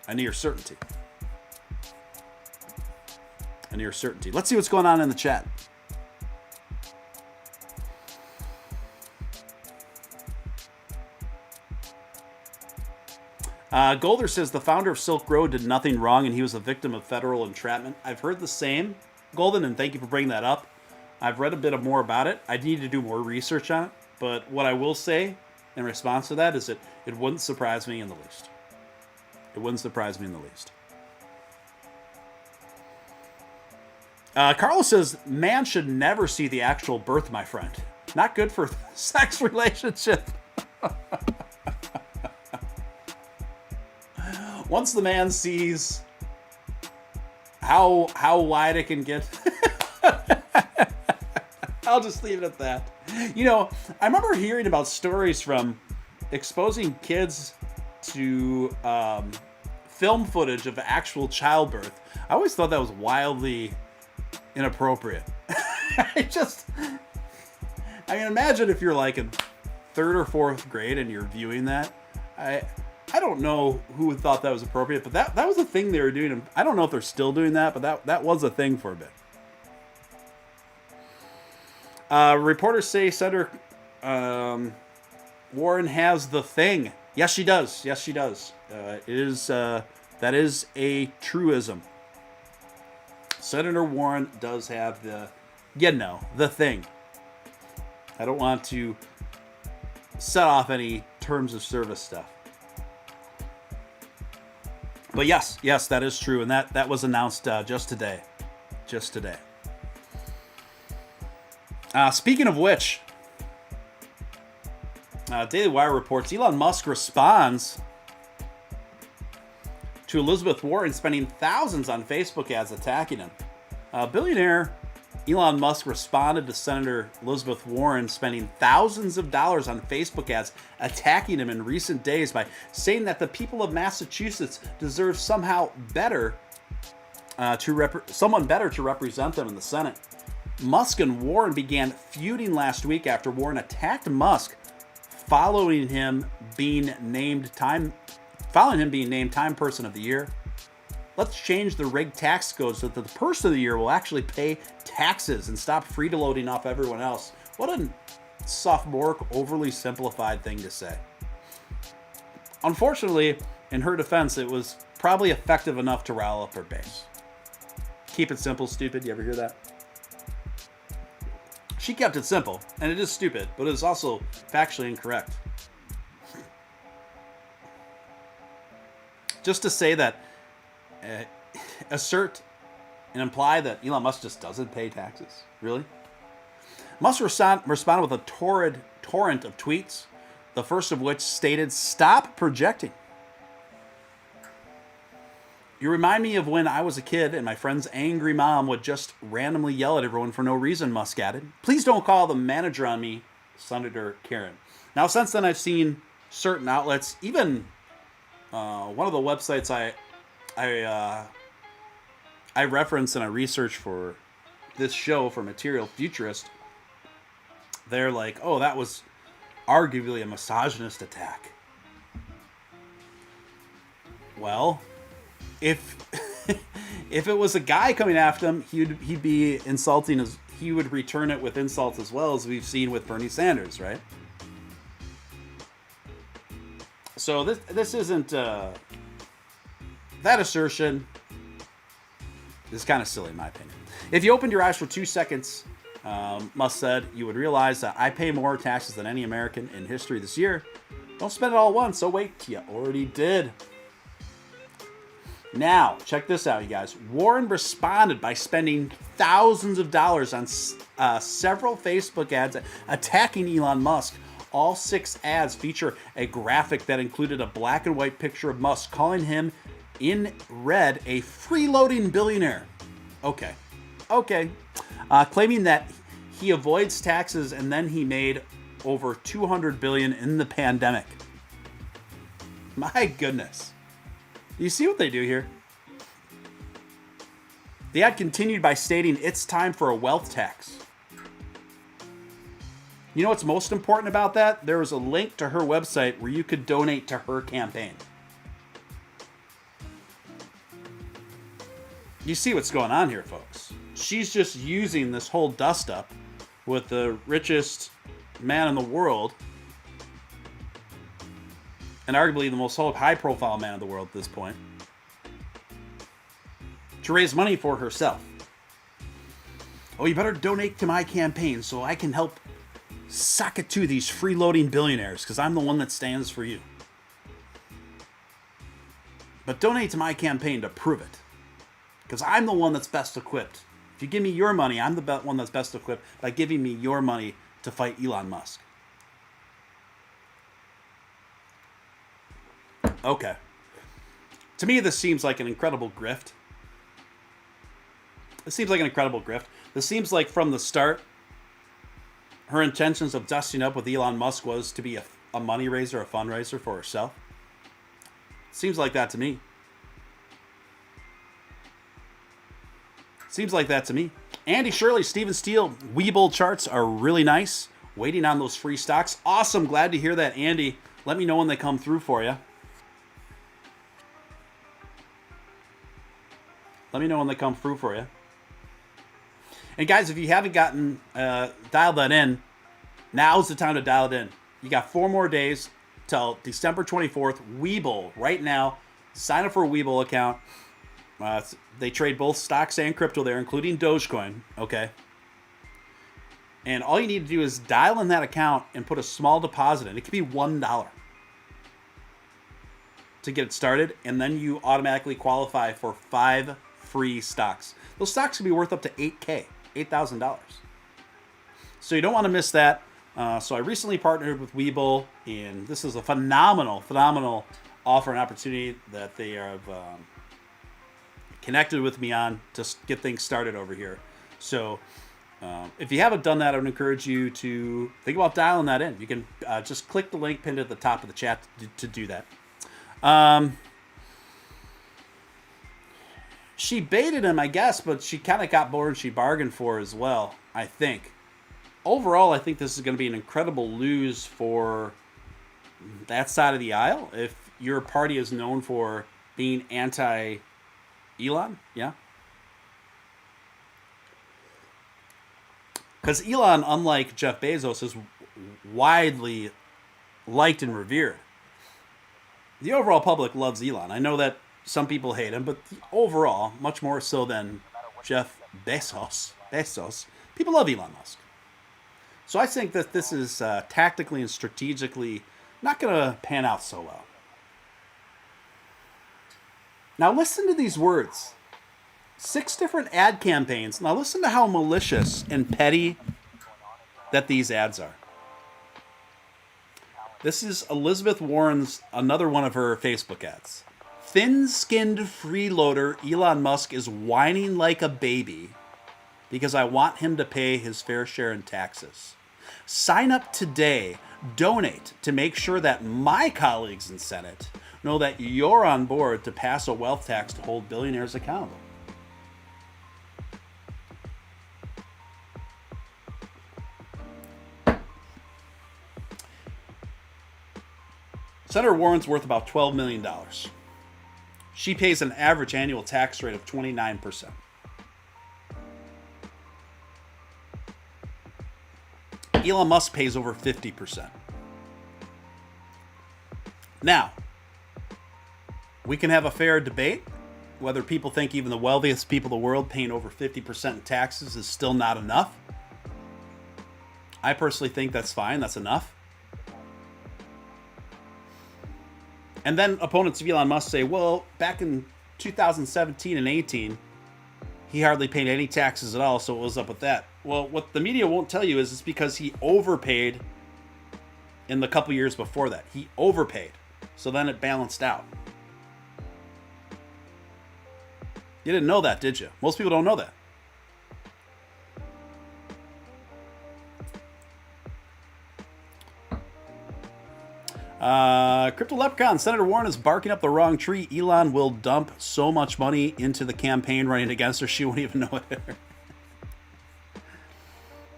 a near certainty. A near certainty. Let's see what's going on in the chat. Golder says the founder of Silk Road did nothing wrong and he was a victim of federal entrapment. I've heard the same, Golden, and thank you for bringing that up. I've read a bit more about it. I need to do more research on it. But what I will say in response to that is that it wouldn't surprise me in the least. It wouldn't surprise me in the least. Carlos says, man should never see the actual birth, my friend. Not good for sex relationship. Once the man sees how wide it can get, I'll just leave it at that. You know, I remember hearing about stories from exposing kids to film footage of actual childbirth. I always thought that was wildly inappropriate. I mean, imagine if you're like in third or fourth grade and you're viewing that. I don't know who thought that was appropriate, but that was a thing they were doing. I don't know if they're still doing that, but that was a thing for a bit. Reporters say Senator Warren has the thing. Yes, she does. Yes, she does. That is a truism. Senator Warren does have the thing. I don't want to set off any terms of service stuff. But yes, that is true, and that was announced just today. Just today. Speaking of which, Daily Wire reports Elon Musk responds to Elizabeth Warren spending thousands on Facebook ads attacking him. Billionaire Elon Musk responded to Senator Elizabeth Warren spending thousands of dollars on Facebook ads attacking him in recent days by saying that the people of Massachusetts deserve somehow better someone better to represent them in the Senate. Musk and Warren began feuding last week after Warren attacked Musk following him being named Time Person of the Year. Let's change the rigged tax code so that the person of the year will actually pay taxes and stop free-loading off everyone else. What a sophomoric, overly simplified thing to say. Unfortunately, in her defense, it was probably effective enough to rile up her base. Keep it simple, stupid. You ever hear that? She kept it simple, and it is stupid, but it is also factually incorrect. Just to say that, assert and imply that Elon Musk just doesn't pay taxes. Really? Musk responded with a torrent of tweets, the first of which stated, "Stop projecting. You remind me of when I was a kid and my friend's angry mom would just randomly yell at everyone for no reason, Musk added. Please don't call the manager on me, Senator Karen. Now, since then, I've seen certain outlets, even one of the websites I reference and I research for this show for Material Futurist, they're like, oh, that was arguably a misogynist attack. Well, if if it was a guy coming after him, he'd be insulting as he would return it with insults as well, as we've seen with Bernie Sanders, right? So this isn't that assertion is kind of silly in my opinion. If you opened your eyes for 2 seconds, Musk said, you would realize that I pay more taxes than any American in history this year. Don't spend it all at once. So wait, you already did. Now, check this out, you guys. Warren responded by spending thousands of dollars on several Facebook ads attacking Elon Musk. All 6 ads feature a graphic that included a black and white picture of Musk, calling him in red a freeloading billionaire. Okay. Claiming that he avoids taxes and then he made over $200 billion in the pandemic. My goodness. You see what they do here? The ad continued by stating it's time for a wealth tax. You know what's most important about that? There was a link to her website where you could donate to her campaign. You see what's going on here, folks. She's just using this whole dust-up with the richest man in the world, and arguably the most high-profile man in the world at this point, to raise money for herself. Oh, you better donate to my campaign so I can help sock it to these freeloading billionaires, because I'm the one that stands for you. But donate to my campaign to prove it, because I'm the one that's best equipped. If you give me your money, I'm the one that's best equipped by giving me your money to fight Elon Musk. Okay. To me, this seems like an incredible grift. This seems like from the start, her intentions of dusting up with Elon Musk was to be a money raiser, a fundraiser for herself. Seems like that to me. Andy Shirley, Steven Steele, Webull charts are really nice. Waiting on those free stocks. Awesome. Glad to hear that, Andy. Let me know when they come through for you. And guys, if you haven't gotten dialed that in, now's the time to dial it in. You got 4 more days till December 24th. Webull, right now, sign up for a Webull account. They trade both stocks and crypto there, including Dogecoin, okay? And all you need to do is dial in that account and put a small deposit in. It could be $1 to get it started, and then you automatically qualify for 5 free stocks. Those stocks can be worth up to $8,000. So you don't want to miss that. So I recently partnered with Webull, and this is a phenomenal offer and opportunity that they have connected with me on to get things started over here. So if you haven't done that, I would encourage you to think about dialing that in. You can just click the link pinned at the top of the chat to do that. She baited him, I guess, but she kind of got more than she bargained for as well, I think. Overall, I think this is going to be an incredible lose for that side of the aisle. If your party is known for being anti-Elon, yeah. Because Elon, unlike Jeff Bezos, is widely liked and revered. The overall public loves Elon. I know that some people hate him, but overall, much more so than Jeff Bezos, people love Elon Musk. So I think that this is tactically and strategically not going to pan out so well. Now listen to these words. 6 different ad campaigns. Now listen to how malicious and petty that these ads are. This is Elizabeth Warren's, another one of her Facebook ads. Thin-skinned freeloader Elon Musk is whining like a baby because I want him to pay his fair share in taxes. Sign up today. Donate to make sure that my colleagues in Senate know that you're on board to pass a wealth tax to hold billionaires accountable. Senator Warren's worth about $12 million. She pays an average annual tax rate of 29%. Elon Musk pays over 50%. Now, we can have a fair debate whether people think even the wealthiest people in the world paying over 50% in taxes is still not enough. I personally think that's fine. That's enough. And then opponents of Elon Musk say, well, back in 2017 and 18, he hardly paid any taxes at all, so what was up with that? Well, what the media won't tell you is it's because he overpaid in the couple years before that. He overpaid. So then it balanced out. You didn't know that, did you? Most people don't know that. Crypto Leprechaun, Senator Warren is barking up the wrong tree. Elon will dump so much money into the campaign running against her, she won't even know it.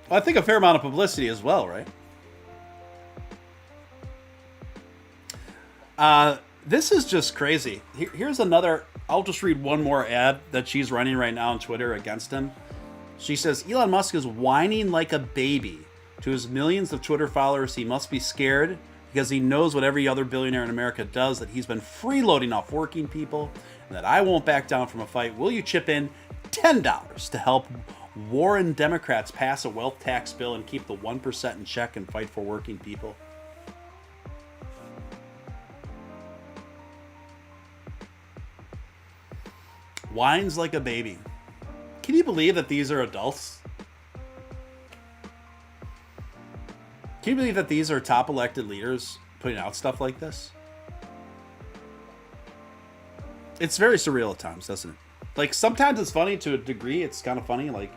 Well, I think a fair amount of publicity as well, right? This is just crazy. Here's another. I'll just read one more ad that she's running right now on Twitter against him. She says, Elon Musk is whining like a baby to his millions of Twitter followers. He must be scared because he knows what every other billionaire in America does, that he's been freeloading off working people, and that I won't back down from a fight. Will you chip in $10 to help Warren Democrats pass a wealth tax bill and keep the 1% in check and fight for working people? Whines like a baby. Can you believe that these are adults? Can you believe that these are top elected leaders putting out stuff like this? It's very surreal at times, doesn't it? Like, sometimes it's funny to a degree. It's kind of funny, like,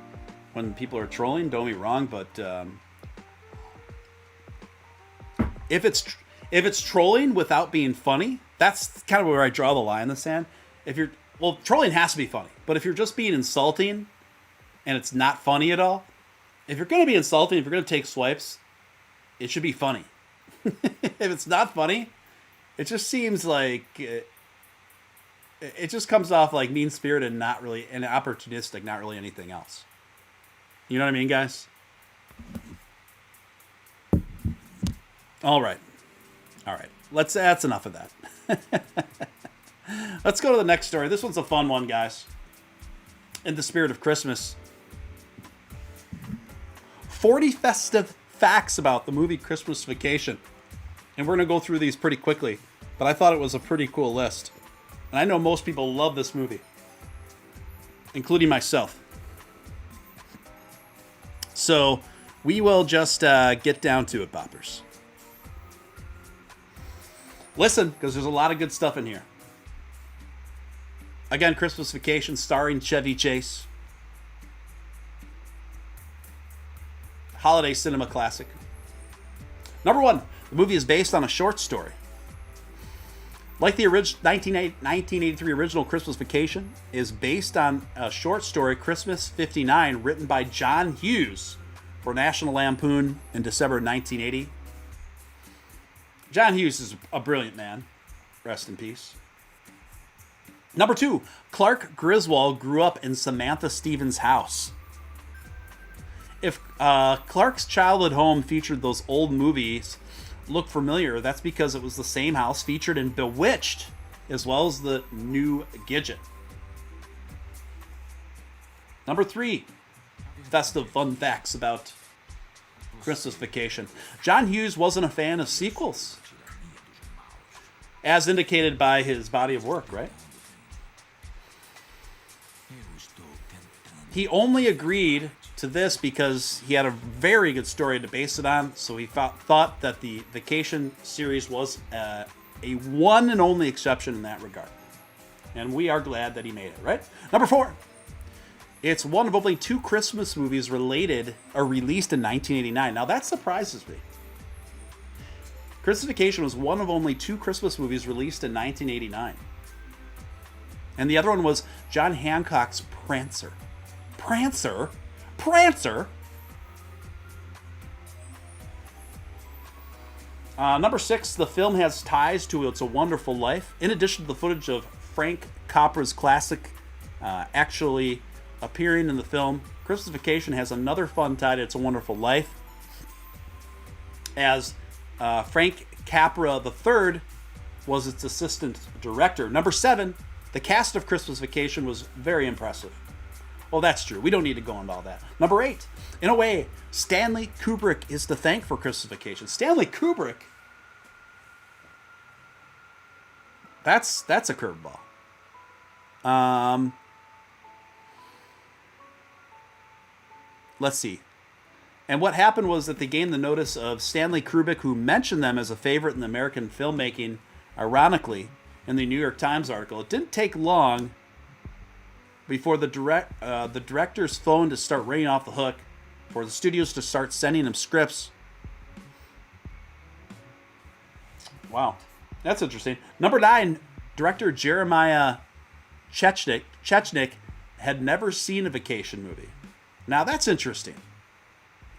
when people are trolling, don't be wrong, but if it's trolling without being funny, that's kind of where I draw the line in the sand. Well, trolling has to be funny, but if you're just being insulting and it's not funny at all, if you're going to be insulting, if you're going to take swipes, it should be funny. If it's not funny, it just seems like it just comes off like mean-spirited and not really, and opportunistic, not really anything else. You know what I mean, guys? All right. That's enough of that. Let's go to the next story. This one's a fun one, guys. In the spirit of Christmas. 40 festive facts about the movie Christmas Vacation. And we're going to go through these pretty quickly. But I thought it was a pretty cool list. And I know most people love this movie. Including myself. So we will just get down to it, boppers. Listen, because there's a lot of good stuff in here. Again, Christmas Vacation starring Chevy Chase. Holiday cinema classic. Number one, the movie is based on a short story. Like the 1983 original Christmas Vacation is based on a short story, Christmas 59, written by John Hughes for National Lampoon in December 1980. John Hughes is a brilliant man. Rest in peace. Number two, Clark Griswold grew up in Samantha Stevens' house. If Clark's childhood home featured those old movies look familiar, that's because it was the same house featured in Bewitched, as well as the new Gidget. Number three, festive fun facts about Christmas Vacation. John Hughes wasn't a fan of sequels, as indicated by his body of work, right? He only agreed to this because he had a very good story to base it on, so he thought that the Vacation series was a one and only exception in that regard. And we are glad that he made it, right? Number 4. It's one of only 2 Christmas movies released in 1989. Now that surprises me. Christmas Vacation was one of only 2 Christmas movies released in 1989. And the other one was John Hancock's Prancer. Prancer? Prancer? Number 6, the film has ties to It's a Wonderful Life. In addition to the footage of Frank Capra's classic actually appearing in the film, Christmas Vacation has another fun tie to It's a Wonderful Life, as Frank Capra III was its assistant director. Number 7, the cast of Christmas Vacation was very impressive. Well, that's true. We don't need to go into all that. Number 8, in a way, Stanley Kubrick is to thank for Christmas Vacation. Stanley Kubrick? That's a curveball. Let's see. And what happened was that they gained the notice of Stanley Kubrick, who mentioned them as a favorite in American filmmaking, ironically, in the New York Times article. It didn't take long before the director's phone to start ringing off the hook, for the studios to start sending him scripts. Wow, that's interesting. Number 9, director Jeremiah Chechnik had never seen a vacation movie. Now that's interesting.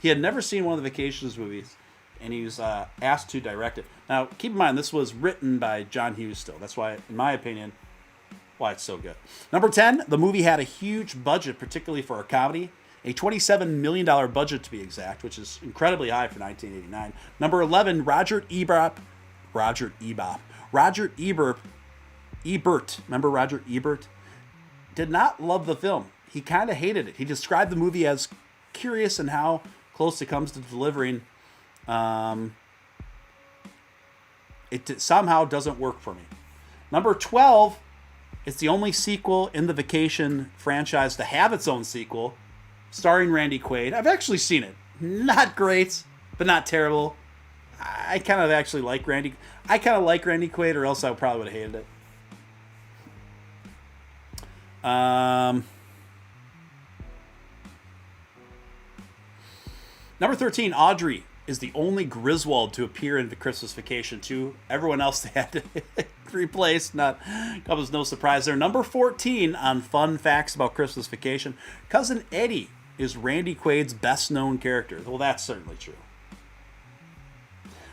He had never seen one of the Vacations movies, and he was asked to direct it. Now, keep in mind, this was written by John Hughes still. That's why, in my opinion, why it's so good. Number 10, the movie had a huge budget, particularly for a comedy. A $27 million budget, to be exact, which is incredibly high for 1989. Number 11, Roger Ebert. Remember Roger Ebert? Did not love the film. He kind of hated it. He described the movie as curious in how close it comes to delivering. It somehow doesn't work for me. Number 12, it's the only sequel in the Vacation franchise to have its own sequel, starring Randy Quaid. I've actually seen it. Not great, but not terrible. I kind of actually like Randy. I kind of like Randy Quaid, or else I probably would have hated it. Number 13, Audrey is the only Griswold to appear in the Christmas Vacation 2. Everyone else they had to replace. Comes no surprise there. Number 14 on fun facts about Christmas Vacation, Cousin Eddie is Randy Quaid's best known character. Well, that's certainly true.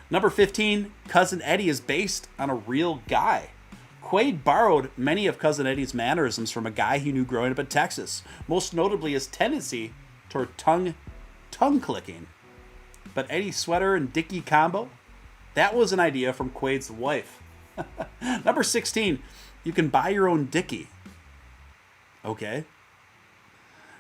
Number 15, Cousin Eddie is based on a real guy. Quaid borrowed many of Cousin Eddie's mannerisms from a guy he knew growing up in Texas, most notably his tendency toward tongue clicking. But Eddie's sweater and Dickie combo, that was an idea from Quaid's wife. Number 16, you can buy your own Dickie. Okay.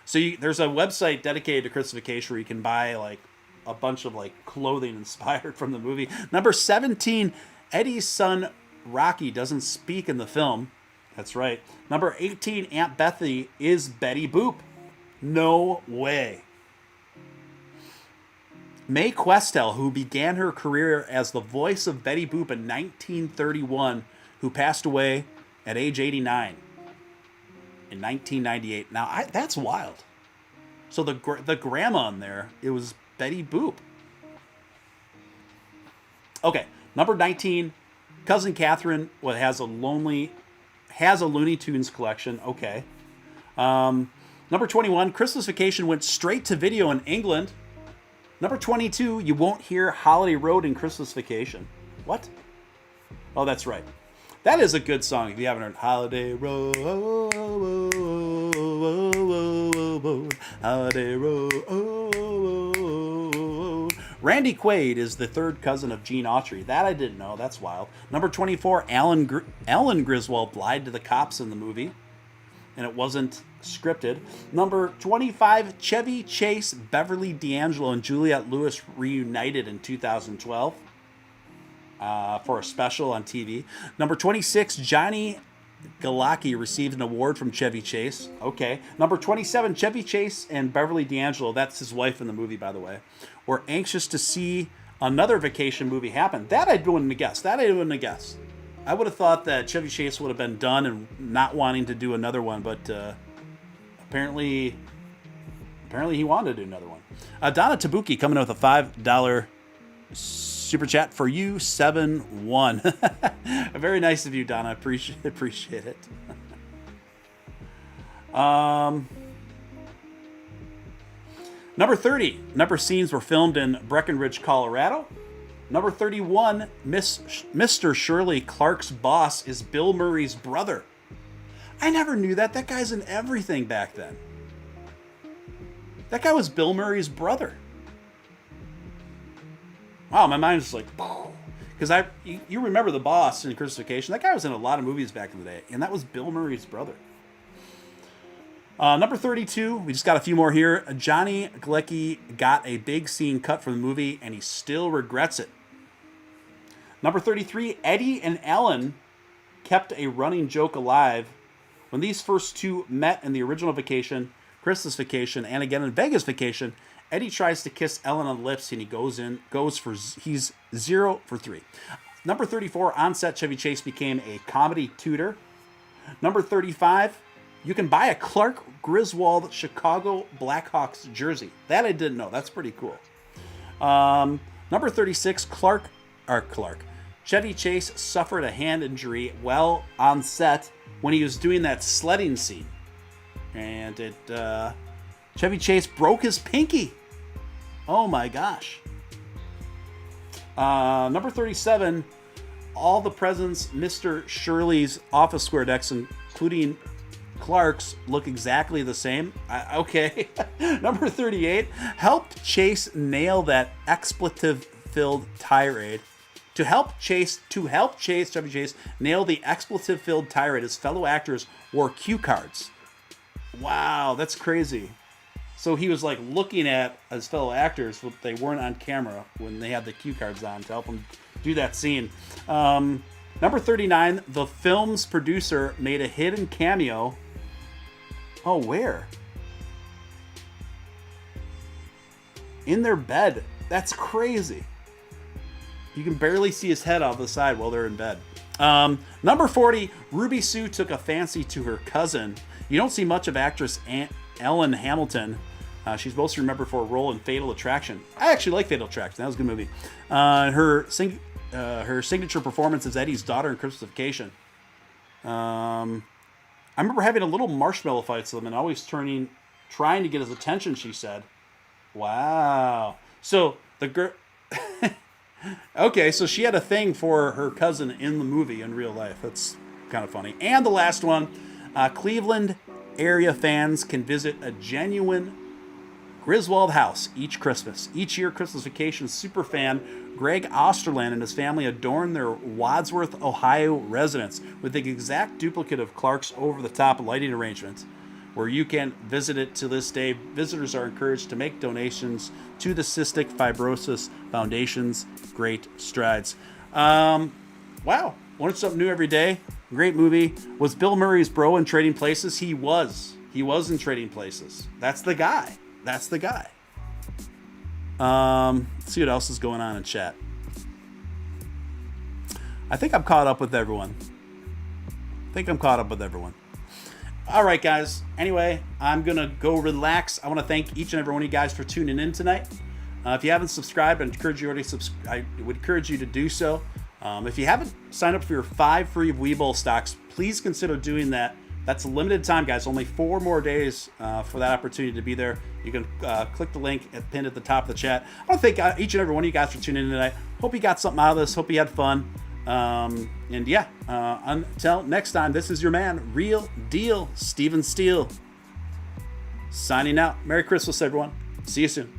So there's a website dedicated to Christmas Vacation where you can buy like a bunch of like clothing inspired from the movie. Number 17, Eddie's son Rocky doesn't speak in the film. That's right. Number 18, Aunt Bethany is Betty Boop. No way. Mae Questel, who began her career as the voice of Betty Boop in 1931, who passed away at age 89 in 1998. Now, that's wild. So the grandma in there, it was Betty Boop. Okay, number 19, Cousin Catherine has a Looney Tunes collection. Okay. Number 21, Christmas Vacation went straight to video in England. Number 22, you won't hear Holiday Road in Christmas Vacation. What? Oh, that's right. That is a good song if you haven't heard Holiday Road. Holiday Road. Randy Quaid is the third cousin of Gene Autry. That I didn't know. That's wild. Number 24, Alan Griswold lied to the cops in the movie, and it wasn't scripted. Number 25, Chevy Chase, Beverly D'Angelo, and Juliette Lewis reunited in 2012 for a special on TV. Number 26, Johnny Galecki received an award from Chevy Chase. Okay. Number 27, Chevy Chase and Beverly D'Angelo, that's his wife in the movie, by the way, were anxious to see another vacation movie happen. That I wouldn't have guessed. I would have thought that Chevy Chase would have been done and not wanting to do another one, but apparently he wanted to do another one. Donna Tabuki coming out with a $5 super chat for you, 7-1. Very nice of you, Donna. Appreciate it. Number 30. Number scenes were filmed in Breckenridge, Colorado. Number 31. Mr. Shirley Clark's boss is Bill Murray's brother. I never knew that. That guy's in everything back then. That guy was Bill Murray's brother. Wow, my mind is like, because you remember the boss in Christmas Vacation. That guy was in a lot of movies back in the day, and that was Bill Murray's brother. Number 32, we just got a few more here. Johnny Galecki got a big scene cut from the movie, and he still regrets it. Number 33, Eddie and Ellen kept a running joke alive. When these first two met in the original Vacation, Christmas Vacation, and again in Vegas Vacation, Eddie tries to kiss Ellen on the lips, and he's 0 for 3. Number 34, on set, Chevy Chase became a comedy tutor. Number 35, you can buy a Clark Griswold Chicago Blackhawks jersey. That I didn't know. That's pretty cool. Number 36, Chevy Chase suffered a hand injury while on set when he was doing that sledding scene. And Chevy Chase broke his pinky. Oh my gosh. Number 37, all the presents Mr. Shirley's office square decks, including Clark's, look exactly the same. Okay. Number 38, helped Chase nail that expletive-filled tirade. To help Chevy Chase nail the expletive-filled tirade, his fellow actors wore cue cards. Wow, that's crazy. So he was like looking at his fellow actors, but they weren't on camera when they had the cue cards on to help him do that scene. Number 39, the film's producer made a hidden cameo. Oh, where? In their bed. That's crazy. You can barely see his head off the side while they're in bed. Number 40, Ruby Sue took a fancy to her cousin. You don't see much of actress Ellen Hamilton. She's mostly remembered for a role in Fatal Attraction. I actually like Fatal Attraction. That was a good movie. Her signature performance is Eddie's daughter in Christmas Vacation. I remember having a little marshmallow fight with him and always trying to get his attention, she said. Wow. So the girl... Okay, so she had a thing for her cousin in the movie in real life. That's kind of funny. And the last one, Cleveland area fans can visit a genuine Griswold house each Christmas. Each year, Christmas Vacation superfan Greg Osterland and his family adorn their Wadsworth, Ohio residence with the exact duplicate of Clark's over-the-top lighting arrangement. Where you can visit it to this day, visitors are encouraged to make donations to the Cystic Fibrosis Foundation's Great Strides. Wow, learn something new every day. Great movie. Was Bill Murray's bro in Trading Places? He was. He was in Trading Places. That's the guy. Let's see what else is going on in chat. I think I'm caught up with everyone. All right, guys. Anyway, I'm going to go relax. I want to thank each and every one of you guys for tuning in tonight. If you haven't subscribed, I would encourage you to do so. If you haven't signed up for your 5 free Webull stocks, please consider doing that. That's a limited time, guys. Only 4 more days for that opportunity to be there. You can click the link pinned at the top of the chat. I want to thank each and every one of you guys for tuning in tonight. Hope you got something out of this. Hope you had fun. Until next time, this is your man, Real Deal, Steven Steele, signing out. Merry Christmas, everyone. See you soon.